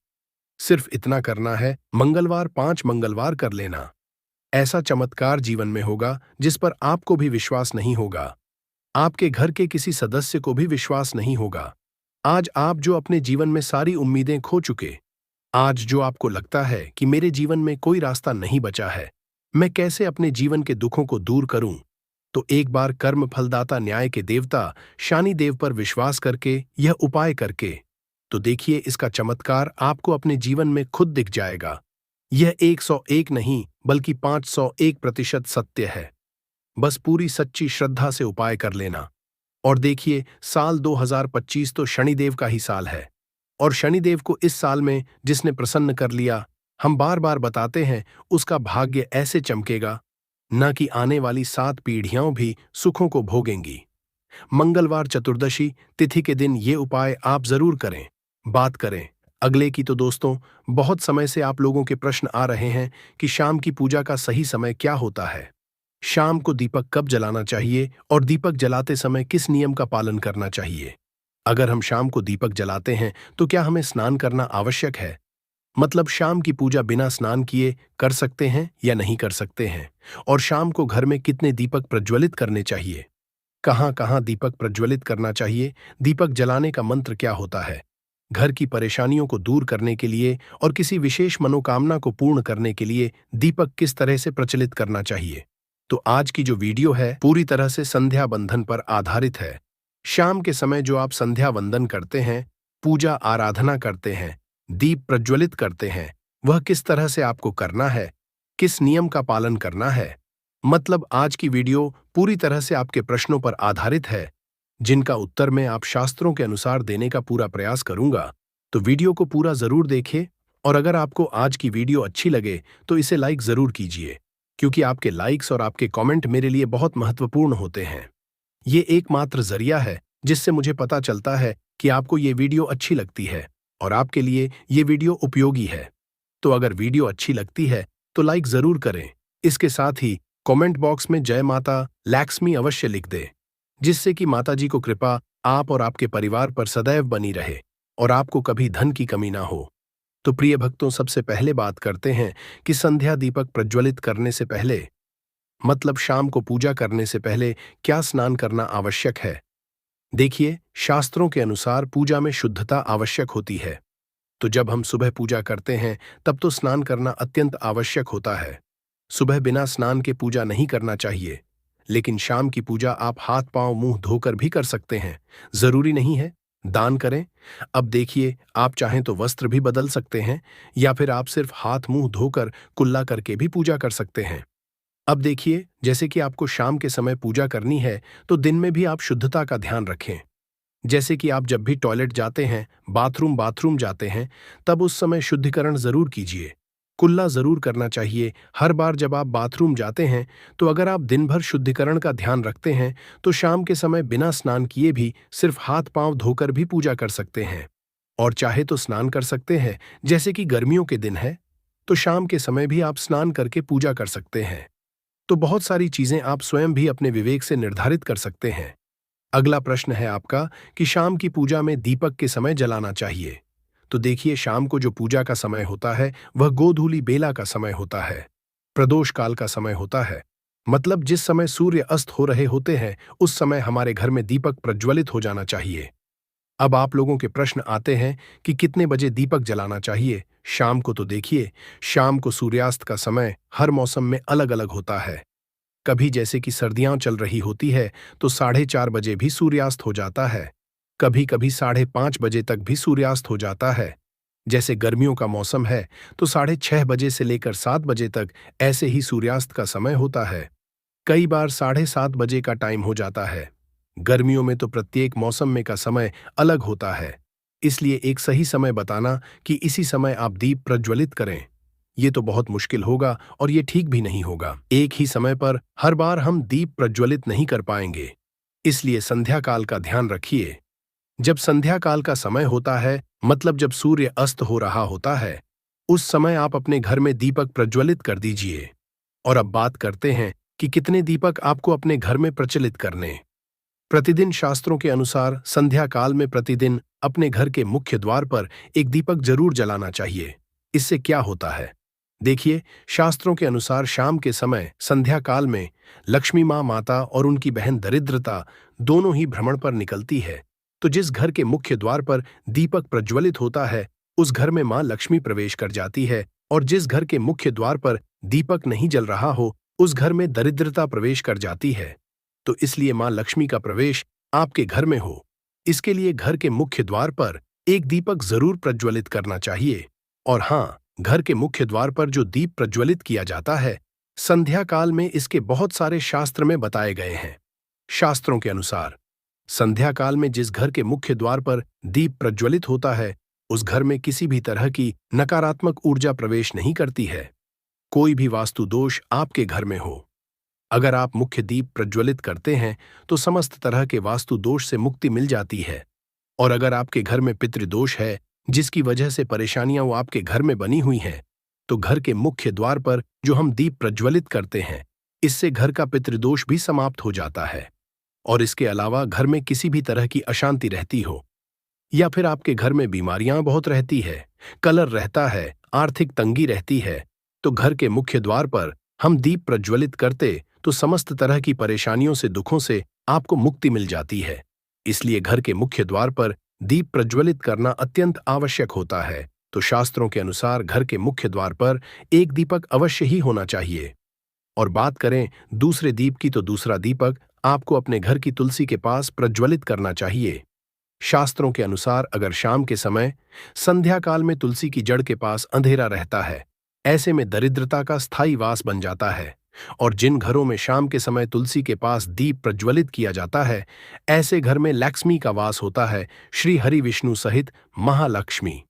सिर्फ इतना करना है, मंगलवार 5 मंगलवार कर लेना। ऐसा चमत्कार जीवन में होगा जिस पर आपको भी विश्वास नहीं होगा, आपके घर के किसी सदस्य को भी विश्वास नहीं होगा। आज आप जो अपने जीवन में सारी उम्मीदें खो चुके, आज जो आपको लगता है कि मेरे जीवन में कोई रास्ता नहीं बचा है, मैं कैसे अपने जीवन के दुखों को दूर करूं, तो एक बार कर्म फलदाता न्याय के देवता शनिदेव पर विश्वास करके, यह उपाय करके, तो देखिए इसका चमत्कार आपको अपने जीवन में खुद दिख जाएगा। यह 101 नहीं बल्कि 501% सत्य है। बस पूरी सच्ची श्रद्धा से उपाय कर लेना। और देखिए, साल 2025 तो शनिदेव का ही साल है, और शनिदेव को इस साल में जिसने प्रसन्न कर लिया, हम बार बार बताते हैं, उसका भाग्य ऐसे चमकेगा न कि आने वाली 7 पीढ़ियां भी सुखों को भोगेंगी। मंगलवार चतुर्दशी तिथि के दिन ये उपाय आप जरूर करें। बात करें अगले की, तो दोस्तों बहुत समय से आप लोगों के प्रश्न आ रहे हैं कि शाम की पूजा का सही समय क्या होता है, शाम को दीपक कब जलाना चाहिए और दीपक जलाते समय किस नियम का पालन करना चाहिए। अगर हम शाम को दीपक जलाते हैं तो क्या हमें स्नान करना आवश्यक है, मतलब शाम की पूजा बिना स्नान किए कर सकते हैं या नहीं कर सकते हैं, और शाम को घर में कितने दीपक प्रज्वलित करने चाहिए, कहां कहां दीपक प्रज्वलित करना चाहिए, दीपक जलाने का मंत्र क्या होता है, घर की परेशानियों को दूर करने के लिए और किसी विशेष मनोकामना को पूर्ण करने के लिए दीपक किस तरह से प्रचलित करना चाहिए। तो आज की जो वीडियो है पूरी तरह से संध्या बंधन पर आधारित है। शाम के समय जो आप संध्या वंदन करते हैं, पूजा आराधना करते हैं, दीप प्रज्वलित करते हैं, वह किस तरह से आपको करना है, किस नियम का पालन करना है। मतलब आज की वीडियो पूरी तरह से आपके प्रश्नों पर आधारित है, जिनका उत्तर मैं आप शास्त्रों के अनुसार देने का पूरा प्रयास करूंगा। तो वीडियो को पूरा जरूर देखें, और अगर आपको आज की वीडियो अच्छी लगे तो इसे लाइक जरूर कीजिए, क्योंकि आपके लाइक्स और आपके कमेंट मेरे लिए बहुत महत्वपूर्ण होते हैं। ये एकमात्र जरिया है जिससे मुझे पता चलता है कि आपको ये वीडियो अच्छी लगती है और आपके लिए ये वीडियो उपयोगी है। तो अगर वीडियो अच्छी लगती है तो लाइक जरूर करें। इसके साथ ही कमेंट बॉक्स में जय माता लक्ष्मी अवश्य लिख दे, जिससे कि माताजी को कृपा आप और आपके परिवार पर सदैव बनी रहे और आपको कभी धन की कमी ना हो। तो प्रिय भक्तों, सबसे पहले बात करते हैं कि संध्या दीपक प्रज्वलित करने से पहले, मतलब शाम को पूजा करने से पहले क्या स्नान करना आवश्यक है। देखिए, शास्त्रों के अनुसार पूजा में शुद्धता आवश्यक होती है। तो जब हम सुबह पूजा करते हैं तब तो स्नान करना अत्यंत आवश्यक होता है। सुबह बिना स्नान के पूजा नहीं करना चाहिए, लेकिन शाम की पूजा आप हाथ पांव मुंह धोकर भी कर सकते हैं, जरूरी नहीं है दान करें। अब देखिए, आप चाहें तो वस्त्र भी बदल सकते हैं, या फिर आप सिर्फ हाथ मुंह धोकर कुल्ला करके भी पूजा कर सकते हैं। अब देखिए, जैसे कि आपको शाम के समय पूजा करनी है तो दिन में भी आप शुद्धता का ध्यान रखें। जैसे कि आप जब भी टॉयलेट जाते हैं, बाथरूम जाते हैं, तब उस समय शुद्धिकरण जरूर कीजिए, कुल्ला जरूर करना चाहिए हर बार जब आप बाथरूम जाते हैं। तो अगर आप दिन भर शुद्धिकरण का ध्यान रखते हैं तो शाम के समय बिना स्नान किए भी सिर्फ हाथ पांव धोकर भी पूजा कर सकते हैं, और चाहे तो स्नान कर सकते हैं। जैसे कि गर्मियों के दिन है तो शाम के समय भी आप स्नान करके पूजा कर सकते हैं। तो बहुत सारी चीजें आप स्वयं भी अपने विवेक से निर्धारित कर सकते हैं। अगला प्रश्न है आपका कि शाम की पूजा में दीपक के समय जलाना चाहिए। तो देखिए, शाम को जो पूजा का समय होता है वह गोधूली बेला का समय होता है, प्रदोष काल का समय होता है। मतलब जिस समय सूर्य अस्त हो रहे होते हैं उस समय हमारे घर में दीपक प्रज्वलित हो जाना चाहिए। अब आप लोगों के प्रश्न आते हैं कि कितने बजे दीपक जलाना चाहिए शाम को। तो देखिए, शाम को सूर्यास्त का समय हर मौसम में अलग अलग होता है। कभी जैसे कि सर्दियां चल रही होती है तो 4:30 बजे भी सूर्यास्त हो जाता है, कभी कभी 5:30 बजे तक भी सूर्यास्त हो जाता है। जैसे गर्मियों का मौसम है तो 6:30 बजे से लेकर 7 बजे तक ऐसे ही सूर्यास्त का समय होता है। कई बार 7:30 बजे का टाइम हो जाता है। गर्मियों में तो प्रत्येक मौसम में का समय अलग होता है, इसलिए एक सही समय बताना कि इसी समय आप दीप प्रज्वलित करें, ये तो बहुत मुश्किल होगा और ये ठीक भी नहीं होगा। एक ही समय पर हर बार हम दीप प्रज्वलित नहीं कर पाएंगे, इसलिए संध्या काल का ध्यान रखिए। जब संध्या काल का समय होता है, मतलब जब सूर्य अस्त हो रहा होता है, उस समय आप अपने घर में दीपक प्रज्वलित कर दीजिए। और अब बात करते हैं कि कितने दीपक आपको अपने घर में प्रचलित करने। प्रतिदिन शास्त्रों के अनुसार संध्या काल में प्रतिदिन अपने घर के मुख्य द्वार पर एक दीपक जरूर जलाना चाहिए। इससे क्या होता है? देखिए, शास्त्रों के अनुसार शाम के समय संध्या काल में लक्ष्मी माता और उनकी बहन दरिद्रता दोनों ही भ्रमण पर निकलती है। तो जिस घर के मुख्य द्वार पर दीपक प्रज्वलित होता है, उस घर में मां लक्ष्मी प्रवेश कर जाती है, और जिस घर के मुख्य द्वार पर दीपक नहीं जल रहा हो, उस घर में दरिद्रता प्रवेश कर जाती है। तो इसलिए मां लक्ष्मी का प्रवेश आपके घर में हो, इसके लिए घर के मुख्य द्वार पर एक दीपक जरूर प्रज्वलित करना चाहिए। और हाँ, घर के मुख्य द्वार पर जो दीप प्रज्वलित किया जाता है, संध्या काल में इसके बहुत सारे शास्त्र में बताए गए हैं। शास्त्रों के अनुसार संध्या काल में जिस घर के मुख्य द्वार पर दीप प्रज्वलित होता है, उस घर में किसी भी तरह की नकारात्मक ऊर्जा प्रवेश नहीं करती है। कोई भी वास्तु दोष आपके घर में हो, अगर आप मुख्य दीप प्रज्वलित करते हैं तो समस्त तरह के वास्तु दोष से मुक्ति मिल जाती है। और अगर आपके घर में पितृदोष है, जिसकी वजह से परेशानियां वो आपके घर में बनी हुई हैं, तो घर के मुख्य द्वार पर जो हम दीप प्रज्वलित करते हैं, इससे घर का पितृदोष भी समाप्त हो जाता है। और इसके अलावा घर में किसी भी तरह की अशांति रहती हो, या फिर आपके घर में बीमारियां बहुत रहती है, कलह रहता है, आर्थिक तंगी रहती है, तो घर के मुख्य द्वार पर हम दीप प्रज्वलित करते तो समस्त तरह की परेशानियों से, दुखों से आपको मुक्ति मिल जाती है। इसलिए घर के मुख्य द्वार पर दीप प्रज्वलित करना अत्यंत आवश्यक होता है। तो शास्त्रों के अनुसार घर के मुख्य द्वार पर एक दीपक अवश्य ही होना चाहिए। और बात करें दूसरे दीप की, तो दूसरा दीपक आपको अपने घर की तुलसी के पास प्रज्वलित करना चाहिए। शास्त्रों के अनुसार अगर शाम के समय संध्या काल में तुलसी की जड़ के पास अंधेरा रहता है, ऐसे में दरिद्रता का स्थायी वास बन जाता है। और जिन घरों में शाम के समय तुलसी के पास दीप प्रज्वलित किया जाता है, ऐसे घर में लक्ष्मी का वास होता है, श्री हरि विष्णु सहित महालक्ष्मी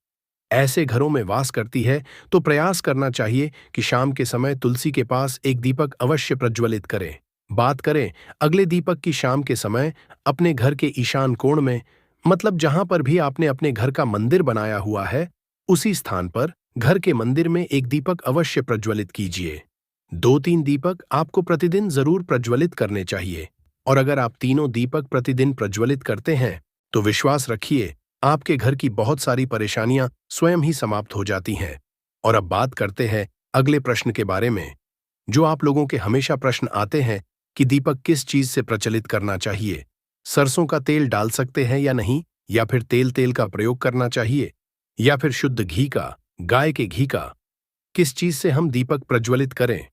ऐसे घरों में वास करती है। तो प्रयास करना चाहिए कि शाम के समय तुलसी के पास एक दीपक अवश्य प्रज्वलित करें। बात करें अगले दीपक की, शाम के समय अपने घर के ईशान कोण में, मतलब जहां पर भी आपने अपने घर का मंदिर बनाया हुआ है, उसी स्थान पर घर के मंदिर में एक दीपक अवश्य प्रज्वलित कीजिए। 2-3 दीपक आपको प्रतिदिन जरूर प्रज्वलित करने चाहिए। और अगर आप तीनों दीपक प्रतिदिन प्रज्वलित करते हैं, तो विश्वास रखिए, आपके घर की बहुत सारी परेशानियां स्वयं ही समाप्त हो जाती हैं। और अब बात करते हैं अगले प्रश्न के बारे में, जो आप लोगों के हमेशा प्रश्न आते हैं कि दीपक किस चीज से प्रचलित करना चाहिए। सरसों का तेल डाल सकते हैं या नहीं, या फिर तेल का प्रयोग करना चाहिए, या फिर शुद्ध घी का, गाय के घी का, किस चीज से हम दीपक प्रज्वलित करें?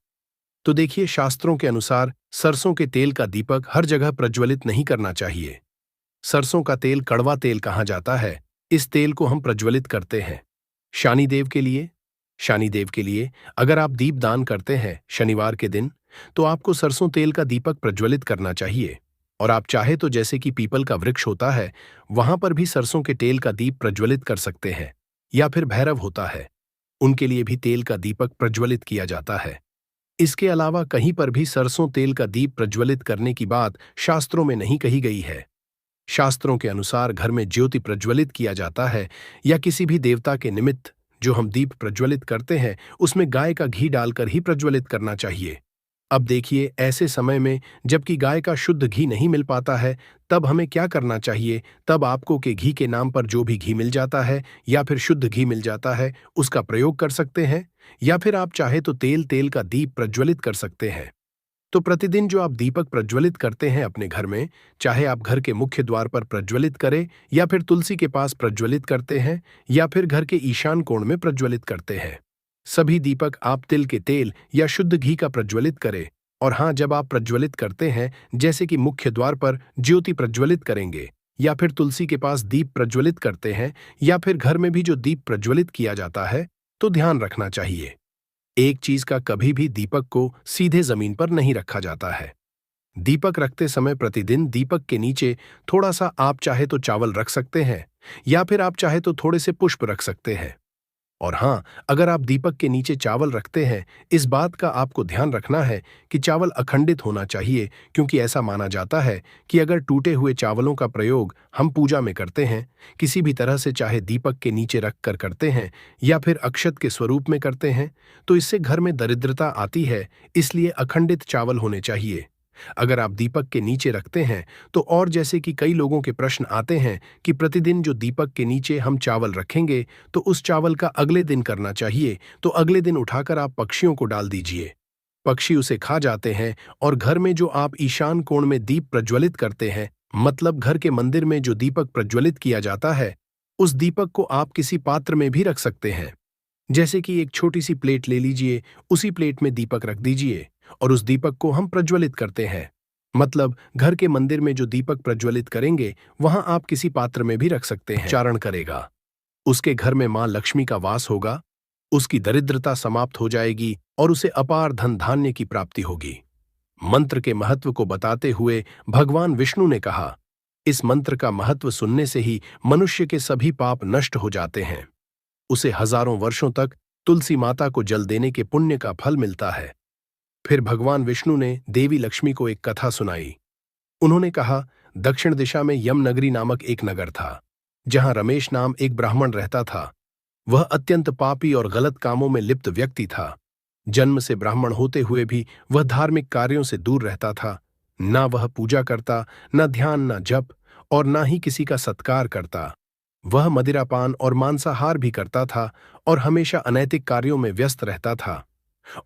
तो देखिए, शास्त्रों के अनुसार सरसों के तेल का दीपक हर जगह प्रज्वलित नहीं करना चाहिए। सरसों का तेल कड़वा तेल कहा जाता है, इस तेल को हम प्रज्वलित करते हैं शनिदेव के लिए अगर आप दीप दान करते हैं शनिवार के दिन, तो आपको सरसों तेल का दीपक प्रज्वलित करना चाहिए। और आप चाहे तो जैसे कि पीपल का वृक्ष होता है, वहां पर भी सरसों के तेल का दीप प्रज्वलित कर सकते हैं, या फिर भैरव होता है, उनके लिए भी तेल का दीपक प्रज्वलित किया जाता है। इसके अलावा कहीं पर भी सरसों तेल का दीप प्रज्वलित करने की बात शास्त्रों में नहीं कही गई है। शास्त्रों के अनुसार घर में ज्योति प्रज्वलित किया जाता है, या किसी भी देवता के निमित्त जो हम दीप प्रज्वलित करते हैं, उसमें गाय का घी डालकर ही प्रज्वलित करना चाहिए। अब देखिए, ऐसे समय में जबकि गाय का शुद्ध घी नहीं मिल पाता है, तब हमें क्या करना चाहिए? तब आपको के घी के नाम पर जो भी घी मिल जाता है, या फिर शुद्ध घी मिल जाता है, उसका प्रयोग कर सकते हैं, या फिर आप चाहे तो तेल का दीप प्रज्वलित कर सकते हैं। तो प्रतिदिन जो आप दीपक प्रज्वलित करते हैं अपने घर में, चाहे आप घर के मुख्य द्वार पर प्रज्वलित करें, या फिर तुलसी के पास प्रज्वलित करते हैं, या फिर घर के ईशान कोण में प्रज्वलित करते हैं, सभी दीपक आप तिल के तेल या शुद्ध घी का प्रज्वलित करें। और हाँ, जब आप प्रज्वलित करते हैं, जैसे कि मुख्य द्वार पर ज्योति प्रज्वलित करेंगे, या फिर तुलसी के पास दीप प्रज्वलित करते हैं, या फिर घर में भी जो दीप प्रज्वलित किया जाता है, तो ध्यान रखना चाहिए, एक चीज का कभी भी दीपक को सीधे जमीन पर नहीं रखा जाता है। दीपक रखते समय प्रतिदिन दीपक के नीचे थोड़ा सा आप चाहे तो चावल रख सकते हैं, या फिर आप चाहे तो थोड़े से पुष्प रख सकते हैं। और हाँ, अगर आप दीपक के नीचे चावल रखते हैं, इस बात का आपको ध्यान रखना है कि चावल अखंडित होना चाहिए, क्योंकि ऐसा माना जाता है कि अगर टूटे हुए चावलों का प्रयोग हम पूजा में करते हैं, किसी भी तरह से, चाहे दीपक के नीचे रख कर करते हैं या फिर अक्षत के स्वरूप में करते हैं, तो इससे घर में दरिद्रता आती है। इसलिए अखंडित चावल होने चाहिए। अगर आप दीपक के नीचे रखते हैं तो, और जैसे कि कई लोगों के प्रश्न आते हैं कि प्रतिदिन जो दीपक के नीचे हम चावल रखेंगे तो उस चावल का अगले दिन करना चाहिए, तो अगले दिन उठाकर आप पक्षियों को डाल दीजिए। पक्षी उसे खा जाते हैं। और घर में जो आप ईशान कोण में दीप प्रज्वलित करते हैं, मतलब घर के मंदिर में जो दीपक प्रज्वलित किया जाता है, उस दीपक को आप किसी पात्र में भी रख सकते हैं। जैसे कि एक छोटी सी प्लेट ले लीजिए, उसी प्लेट में दीपक रख दीजिए और उस दीपक को हम प्रज्वलित करते हैं। मतलब घर के मंदिर में जो दीपक प्रज्वलित करेंगे, वहां आप किसी पात्र में भी रख सकते हैं। चारण करेगा, उसके घर में मां लक्ष्मी का वास होगा, उसकी दरिद्रता समाप्त हो जाएगी और उसे अपार धन धान्य की प्राप्ति होगी। मंत्र के महत्व को बताते हुए भगवान विष्णु ने कहा, इस मंत्र का महत्व सुनने से ही मनुष्य के सभी पाप नष्ट हो जाते हैं। उसे हजारों वर्षों तक तुलसी माता को जल देने के पुण्य का फल मिलता है। फिर भगवान विष्णु ने देवी लक्ष्मी को एक कथा सुनाई। उन्होंने कहा, दक्षिण दिशा में यमनगरी नामक एक नगर था, जहां रमेश नाम एक ब्राह्मण रहता था। वह अत्यंत पापी और गलत कामों में लिप्त व्यक्ति था। जन्म से ब्राह्मण होते हुए भी वह धार्मिक कार्यों से दूर रहता था। ना वह पूजा करता, न ध्यान, न जप, और ना ही किसी का सत्कार करता। वह मदिरापान और मांसाहार भी करता था और हमेशा अनैतिक कार्यों में व्यस्त रहता था।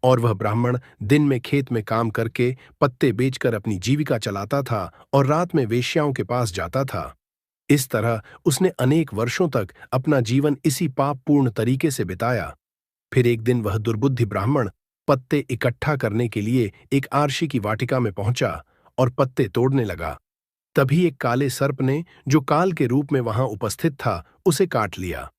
और वह ब्राह्मण दिन में खेत में काम करके पत्ते बेचकर अपनी जीविका चलाता था और रात में वेश्याओं के पास जाता था। इस तरह उसने अनेक वर्षों तक अपना जीवन इसी पापपूर्ण तरीके से बिताया। फिर एक दिन वह दुर्बुद्धि ब्राह्मण पत्ते इकट्ठा करने के लिए एक आरशी की वाटिका में पहुंचा और पत्ते तोड़ने लगा। तभी एक काले सर्प ने, जो काल के रूप में वहां उपस्थित था, उसे काट लिया।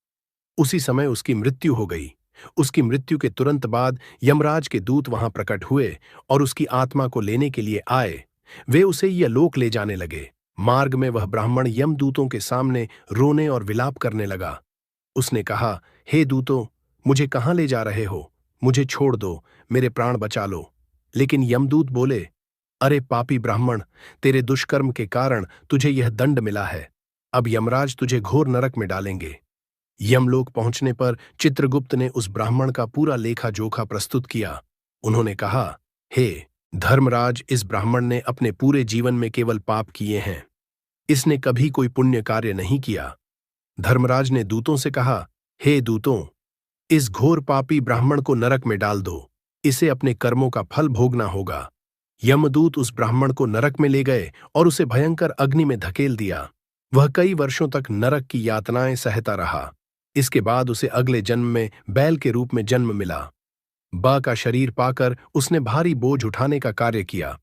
उसी समय उसकी मृत्यु हो गई। उसकी मृत्यु के तुरंत बाद यमराज के दूत वहां प्रकट हुए और उसकी आत्मा को लेने के लिए आए। वे उसे यमलोक ले जाने लगे। मार्ग में वह ब्राह्मण यमदूतों के सामने रोने और विलाप करने लगा। उसने कहा, हे दूतों, मुझे कहां ले जा रहे हो? मुझे छोड़ दो, मेरे प्राण बचा लो। लेकिन यमदूत बोले, अरे पापी ब्राह्मण, तेरे दुष्कर्म के कारण तुझे यह दंड मिला है। अब यमराज तुझे घोर नरक में डालेंगे। यमलोक पहुंचने पर चित्रगुप्त ने उस ब्राह्मण का पूरा लेखा जोखा प्रस्तुत किया। उन्होंने कहा, हे धर्मराज, इस ब्राह्मण ने अपने पूरे जीवन में केवल पाप किए हैं। इसने कभी कोई पुण्य कार्य नहीं किया। धर्मराज ने दूतों से कहा, हे दूतों, इस घोर पापी ब्राह्मण को नरक में डाल दो। इसे अपने कर्मों का फल भोगना होगा। यमदूत उस ब्राह्मण को नरक में ले गए और उसे भयंकर अग्नि में धकेल दिया। वह कई वर्षों तक नरक की यातनाएं सहता रहा। इसके बाद उसे अगले जन्म में बैल के रूप में जन्म मिला। बा का शरीर पाकर उसने भारी बोझ उठाने का कार्य किया।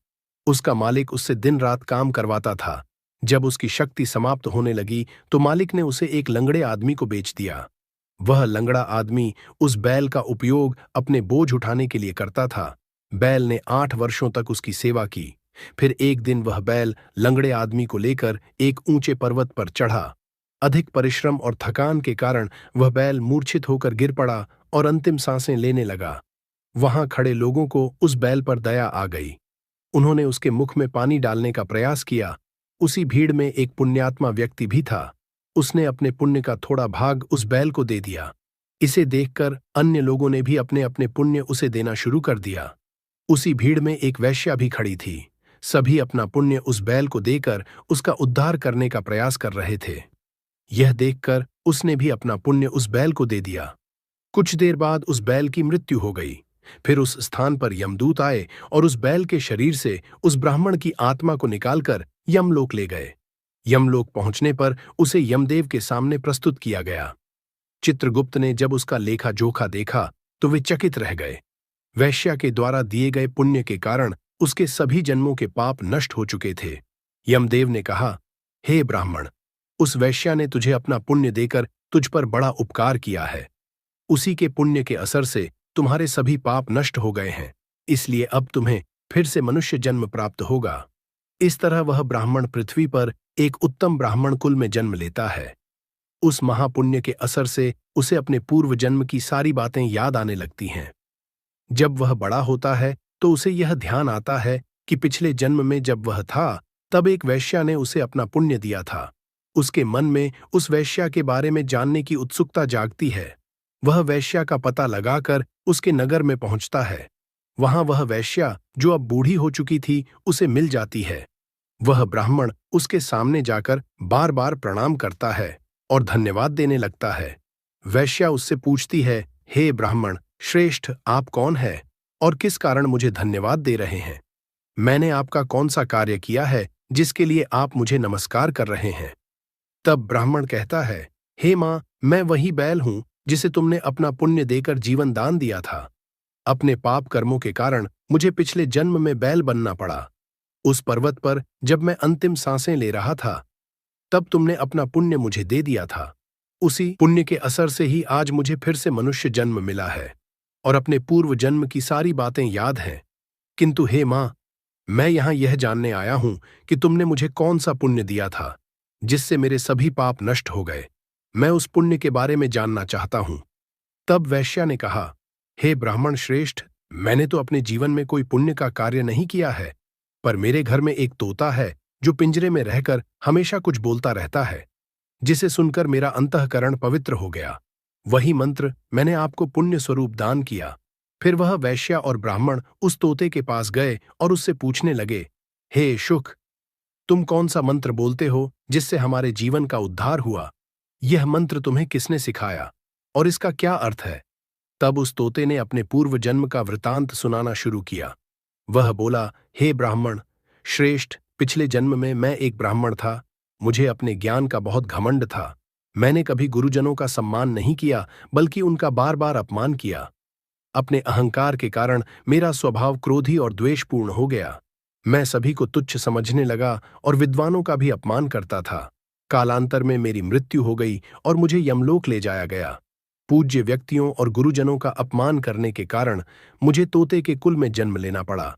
उसका मालिक उससे दिन रात काम करवाता था। जब उसकी शक्ति समाप्त होने लगी तो मालिक ने उसे एक लंगड़े आदमी को बेच दिया। वह लंगड़ा आदमी उस बैल का उपयोग अपने बोझ उठाने के लिए करता था। बैल ने 8 वर्षों तक उसकी सेवा की। फिर एक दिन वह बैल लंगड़े आदमी को लेकर एक ऊंचे पर्वत पर चढ़ा। अधिक परिश्रम और थकान के कारण वह बैल मूर्छित होकर गिर पड़ा और अंतिम सांसें लेने लगा। वहां खड़े लोगों को उस बैल पर दया आ गई। उन्होंने उसके मुख में पानी डालने का प्रयास किया। उसी भीड़ में एक पुण्यात्मा व्यक्ति भी था। उसने अपने पुण्य का थोड़ा भाग उस बैल को दे दिया। इसे देखकर अन्य लोगों ने भी अपने अपने पुण्य उसे देना शुरू कर दिया। उसी भीड़ में एक वेश्या भी खड़ी थी। सभी अपना पुण्य उस बैल को देकर उसका उद्धार करने का प्रयास कर रहे थे। यह देखकर उसने भी अपना पुण्य उस बैल को दे दिया। कुछ देर बाद उस बैल की मृत्यु हो गई। फिर उस स्थान पर यमदूत आए और उस बैल के शरीर से उस ब्राह्मण की आत्मा को निकालकर यमलोक ले गए। यमलोक पहुंचने पर उसे यमदेव के सामने प्रस्तुत किया गया। चित्रगुप्त ने जब उसका लेखा जोखा देखा तो वे चकित रह गए। वैश्या के द्वारा दिए गए पुण्य के कारण उसके सभी जन्मों के पाप नष्ट हो चुके थे। यमदेव ने कहा, हे ब्राह्मण, उस वैश्या ने तुझे अपना पुण्य देकर तुझ पर बड़ा उपकार किया है। उसी के पुण्य के असर से तुम्हारे सभी पाप नष्ट हो गए हैं। इसलिए अब तुम्हें फिर से मनुष्य जन्म प्राप्त होगा। इस तरह वह ब्राह्मण पृथ्वी पर एक उत्तम ब्राह्मण कुल में जन्म लेता है। उस महापुण्य के असर से उसे अपने पूर्व जन्म की सारी बातें याद आने लगती हैं। जब वह बड़ा होता है तो उसे यह ध्यान आता है कि पिछले जन्म में जब वह था तब एक वैश्या ने उसे अपना पुण्य दिया था। उसके मन में उस वैश्या के बारे में जानने की उत्सुकता जागती है। वह वैश्या का पता लगाकर उसके नगर में पहुंचता है। वहां वह वैश्या, जो अब बूढ़ी हो चुकी थी, उसे मिल जाती है। वह ब्राह्मण उसके सामने जाकर बार बार प्रणाम करता है और धन्यवाद देने लगता है। वैश्या उससे पूछती है, हे ब्राह्मण श्रेष्ठ, आप कौन है और किस कारण मुझे धन्यवाद दे रहे हैं? मैंने आपका कौन सा कार्य किया है जिसके लिए आप मुझे नमस्कार कर रहे हैं? तब ब्राह्मण कहता है, हे मां, मैं वही बैल हूं जिसे तुमने अपना पुण्य देकर जीवन दान दिया था। अपने पाप कर्मों के कारण मुझे पिछले जन्म में बैल बनना पड़ा। उस पर्वत पर जब मैं अंतिम सांसें ले रहा था तब तुमने अपना पुण्य मुझे दे दिया था। उसी पुण्य के असर से ही आज मुझे फिर से मनुष्य जन्म मिला है और अपने पूर्व जन्म की सारी बातें याद हैं। किंतु हे मां, मैं यहां यह जानने आया हूं कि तुमने मुझे कौन सा पुण्य दिया था जिससे मेरे सभी पाप नष्ट हो गए। मैं उस पुण्य के बारे में जानना चाहता हूं। तब वैश्या ने कहा, हे ब्राह्मण श्रेष्ठ, मैंने तो अपने जीवन में कोई पुण्य का कार्य नहीं किया है, पर मेरे घर में एक तोता है जो पिंजरे में रहकर हमेशा कुछ बोलता रहता है, जिसे सुनकर मेरा अंतःकरण पवित्र हो गया। वही मंत्र मैंने आपको पुण्य स्वरूप दान किया। फिर वह वैश्या और ब्राह्मण उस तोते के पास गए और उससे पूछने लगे, हे शुक, तुम कौन सा मंत्र बोलते हो जिससे हमारे जीवन का उद्धार हुआ? यह मंत्र तुम्हें किसने सिखाया और इसका क्या अर्थ है? तब उस तोते ने अपने पूर्व जन्म का वृतांत सुनाना शुरू किया। वह बोला, हे ब्राह्मण श्रेष्ठ, पिछले जन्म में मैं एक ब्राह्मण था। मुझे अपने ज्ञान का बहुत घमंड था। मैंने कभी गुरुजनों का सम्मान नहीं किया, बल्कि उनका बार बार अपमान किया। अपने अहंकार के कारण मेरा स्वभाव क्रोधी और द्वेषपूर्ण हो गया। मैं सभी को तुच्छ समझने लगा और विद्वानों का भी अपमान करता था। कालांतर में मेरी मृत्यु हो गई और मुझे यमलोक ले जाया गया। पूज्य व्यक्तियों और गुरुजनों का अपमान करने के कारण मुझे तोते के कुल में जन्म लेना पड़ा।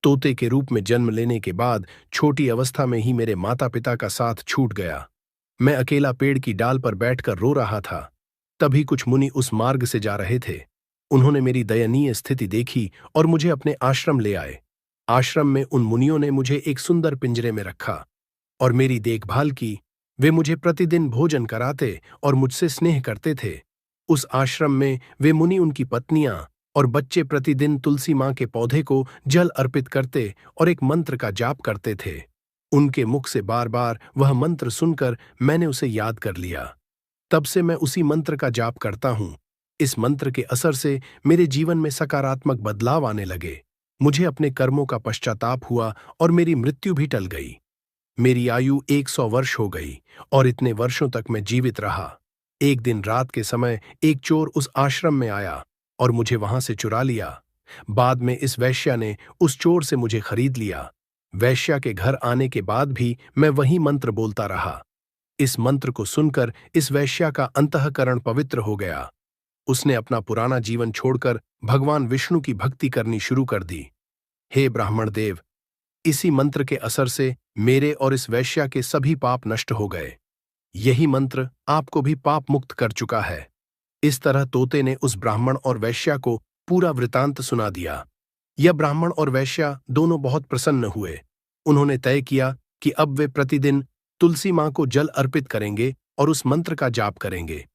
तोते के रूप में जन्म लेने के बाद छोटी अवस्था में ही मेरे माता पिता का साथ छूट गया। मैं अकेला पेड़ की डाल पर बैठकर रो रहा था। तभी कुछ मुनि उस मार्ग से जा रहे थे। उन्होंने मेरी दयनीय स्थिति देखी और मुझे अपने आश्रम ले आए। आश्रम में उन मुनियों ने मुझे एक सुंदर पिंजरे में रखा और मेरी देखभाल की। वे मुझे प्रतिदिन भोजन कराते और मुझसे स्नेह करते थे। उस आश्रम में वे मुनि, उनकी पत्नियां और बच्चे प्रतिदिन तुलसी मां के पौधे को जल अर्पित करते और एक मंत्र का जाप करते थे। उनके मुख से बार बार वह मंत्र सुनकर मैंने उसे याद कर लिया। तब से मैं उसी मंत्र का जाप करता हूं। इस मंत्र के असर से मेरे जीवन में सकारात्मक बदलाव आने लगे। मुझे अपने कर्मों का पश्चाताप हुआ और मेरी मृत्यु भी टल गई। मेरी आयु 100 वर्ष हो गई और इतने वर्षों तक मैं जीवित रहा। एक दिन रात के समय एक चोर उस आश्रम में आया और मुझे वहां से चुरा लिया। बाद में इस वैश्या ने उस चोर से मुझे खरीद लिया। वैश्या के घर आने के बाद भी मैं वही मंत्र बोलता रहा। इस मंत्र को सुनकर इस वैश्या का अंतःकरण पवित्र हो गया। उसने अपना पुराना जीवन छोड़कर भगवान विष्णु की भक्ति करनी शुरू कर दी। हे ब्राह्मण देव, इसी मंत्र के असर से मेरे और इस वैश्या के सभी पाप नष्ट हो गए। यही मंत्र आपको भी पाप मुक्त कर चुका है। इस तरह तोते ने उस ब्राह्मण और वैश्या को पूरा वृतांत सुना दिया। यह ब्राह्मण और वैश्या दोनों बहुत प्रसन्न हुए। उन्होंने तय किया कि अब वे प्रतिदिन तुलसी मां को जल अर्पित करेंगे और उस मंत्र का जाप करेंगे।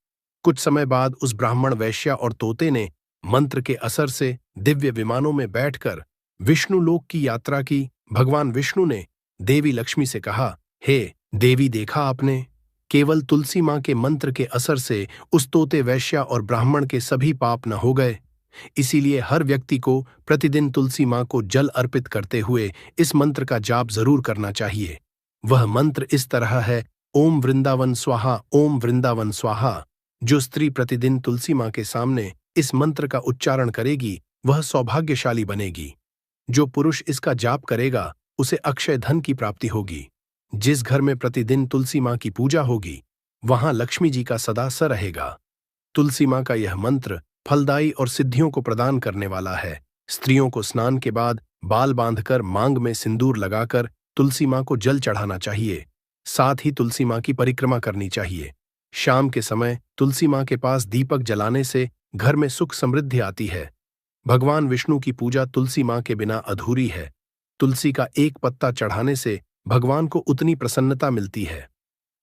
कुछ समय बाद उस ब्राह्मण, वैश्या और तोते ने मंत्र के असर से दिव्य विमानों में बैठकर विष्णु लोक की यात्रा की। भगवान विष्णु ने देवी लक्ष्मी से कहा, हे देवी, देखा आपने, केवल तुलसी मां के मंत्र के असर से उस तोते, वैश्या और ब्राह्मण के सभी पाप न हो गए। इसीलिए हर व्यक्ति को प्रतिदिन तुलसी मां को जल अर्पित करते हुए इस मंत्र का जाप जरूर करना चाहिए। वह मंत्र इस तरह है, ओम वृंदावन स्वाहा, ओम वृंदावन स्वाहा। जो स्त्री प्रतिदिन तुलसी मां के सामने इस मंत्र का उच्चारण करेगी वह सौभाग्यशाली बनेगी। जो पुरुष इसका जाप करेगा उसे अक्षय धन की प्राप्ति होगी। जिस घर में प्रतिदिन तुलसी मां की पूजा होगी वहां लक्ष्मी जी का सदा स रहेगा। तुलसी मां का यह मंत्र फलदायी और सिद्धियों को प्रदान करने वाला है। स्त्रियों को स्नान के बाद बाल बांधकर मांग में सिंदूर लगाकर तुलसी मां को जल चढ़ाना चाहिए। साथ ही तुलसी मां की परिक्रमा करनी चाहिए। शाम के समय तुलसी माँ के पास दीपक जलाने से घर में सुख समृद्धि आती है। भगवान विष्णु की पूजा तुलसी माँ के बिना अधूरी है। तुलसी का एक पत्ता चढ़ाने से भगवान को उतनी प्रसन्नता मिलती है,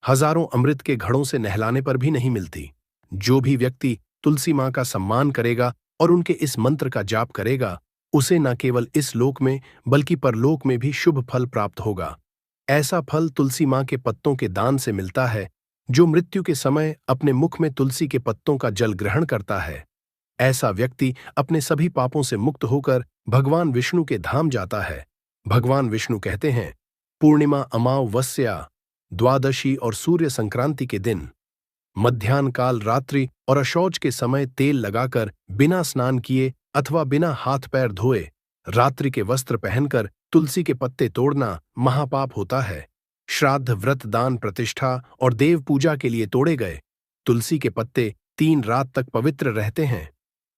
हजारों अमृत के घड़ों से नहलाने पर भी नहीं मिलती। जो भी व्यक्ति तुलसी माँ का सम्मान करेगा और उनके इस मंत्र का जाप करेगा, उसे न केवल इस लोक में बल्कि परलोक में भी शुभ फल प्राप्त होगा। ऐसा फल तुलसी माँ के पत्तों के दान से मिलता है। जो मृत्यु के समय अपने मुख में तुलसी के पत्तों का जल ग्रहण करता है, ऐसा व्यक्ति अपने सभी पापों से मुक्त होकर भगवान विष्णु के धाम जाता है। भगवान विष्णु कहते हैं, पूर्णिमा अमावस्या, द्वादशी और सूर्य संक्रांति के दिन मध्याह्न काल, रात्रि और अशौच के समय तेल लगाकर बिना स्नान किए अथवा बिना हाथ पैर धोए रात्रि के वस्त्र पहनकर तुलसी के पत्ते तोड़ना महापाप होता है। श्राद्ध, व्रत, दान, प्रतिष्ठा और देव पूजा के लिए तोड़े गए तुलसी के पत्ते 3 रात तक पवित्र रहते हैं।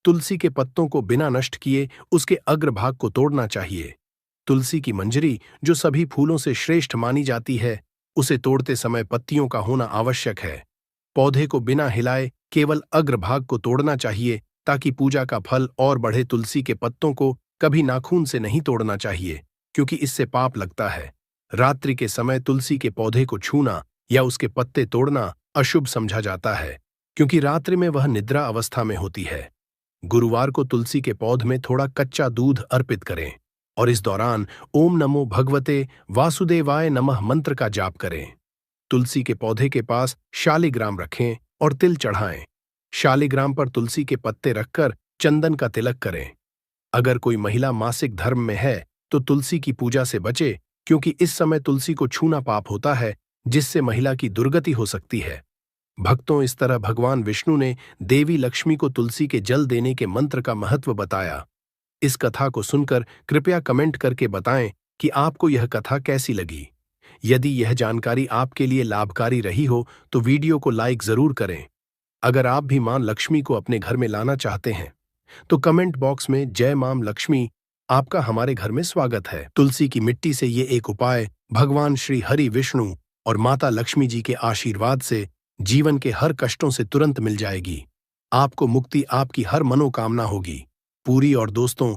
तुलसी के पत्तों को बिना नष्ट किए उसके अग्रभाग को तोड़ना चाहिए। तुलसी की मंजरी, जो सभी फूलों से श्रेष्ठ मानी जाती है, उसे तोड़ते समय पत्तियों का होना आवश्यक है। पौधे को बिना हिलाए केवल अग्रभाग को तोड़ना चाहिए ताकि पूजा का फल और बढ़े। तुलसी के पत्तों को कभी नाखून से नहीं तोड़ना चाहिए, क्योंकि इससे पाप लगता है। रात्रि के समय तुलसी के पौधे को छूना या उसके पत्ते तोड़ना अशुभ समझा जाता है, क्योंकि रात्रि में वह निद्रा अवस्था में होती है। गुरुवार को तुलसी के पौध में थोड़ा कच्चा दूध अर्पित करें और इस दौरान ओम नमो भगवते वासुदेवाय नमः मंत्र का जाप करें। तुलसी के पौधे के पास शालिग्राम रखें और तिल चढ़ाएं। शालिग्राम पर तुलसी के पत्ते रखकर चंदन का तिलक करें। अगर कोई महिला मासिक धर्म में है तो तुलसी की पूजा से बचे, क्योंकि इस समय तुलसी को छूना पाप होता है, जिससे महिला की दुर्गति हो सकती है। भक्तों, इस तरह भगवान विष्णु ने देवी लक्ष्मी को तुलसी के जल देने के मंत्र का महत्व बताया। इस कथा को सुनकर कृपया कमेंट करके बताएं कि आपको यह कथा कैसी लगी। यदि यह जानकारी आपके लिए लाभकारी रही हो तो वीडियो को लाइक जरूर करें। अगर आप भी मां लक्ष्मी को अपने घर में लाना चाहते हैं तो कमेंट बॉक्स में जय मां लक्ष्मी, आपका हमारे घर में स्वागत है। तुलसी की मिट्टी से ये एक उपाय भगवान श्री हरि विष्णु और माता लक्ष्मी जी के आशीर्वाद से जीवन के हर कष्टों से तुरंत मिल जाएगी। आपको मुक्ति, आपकी हर मनोकामना होगी पूरी। और दोस्तों,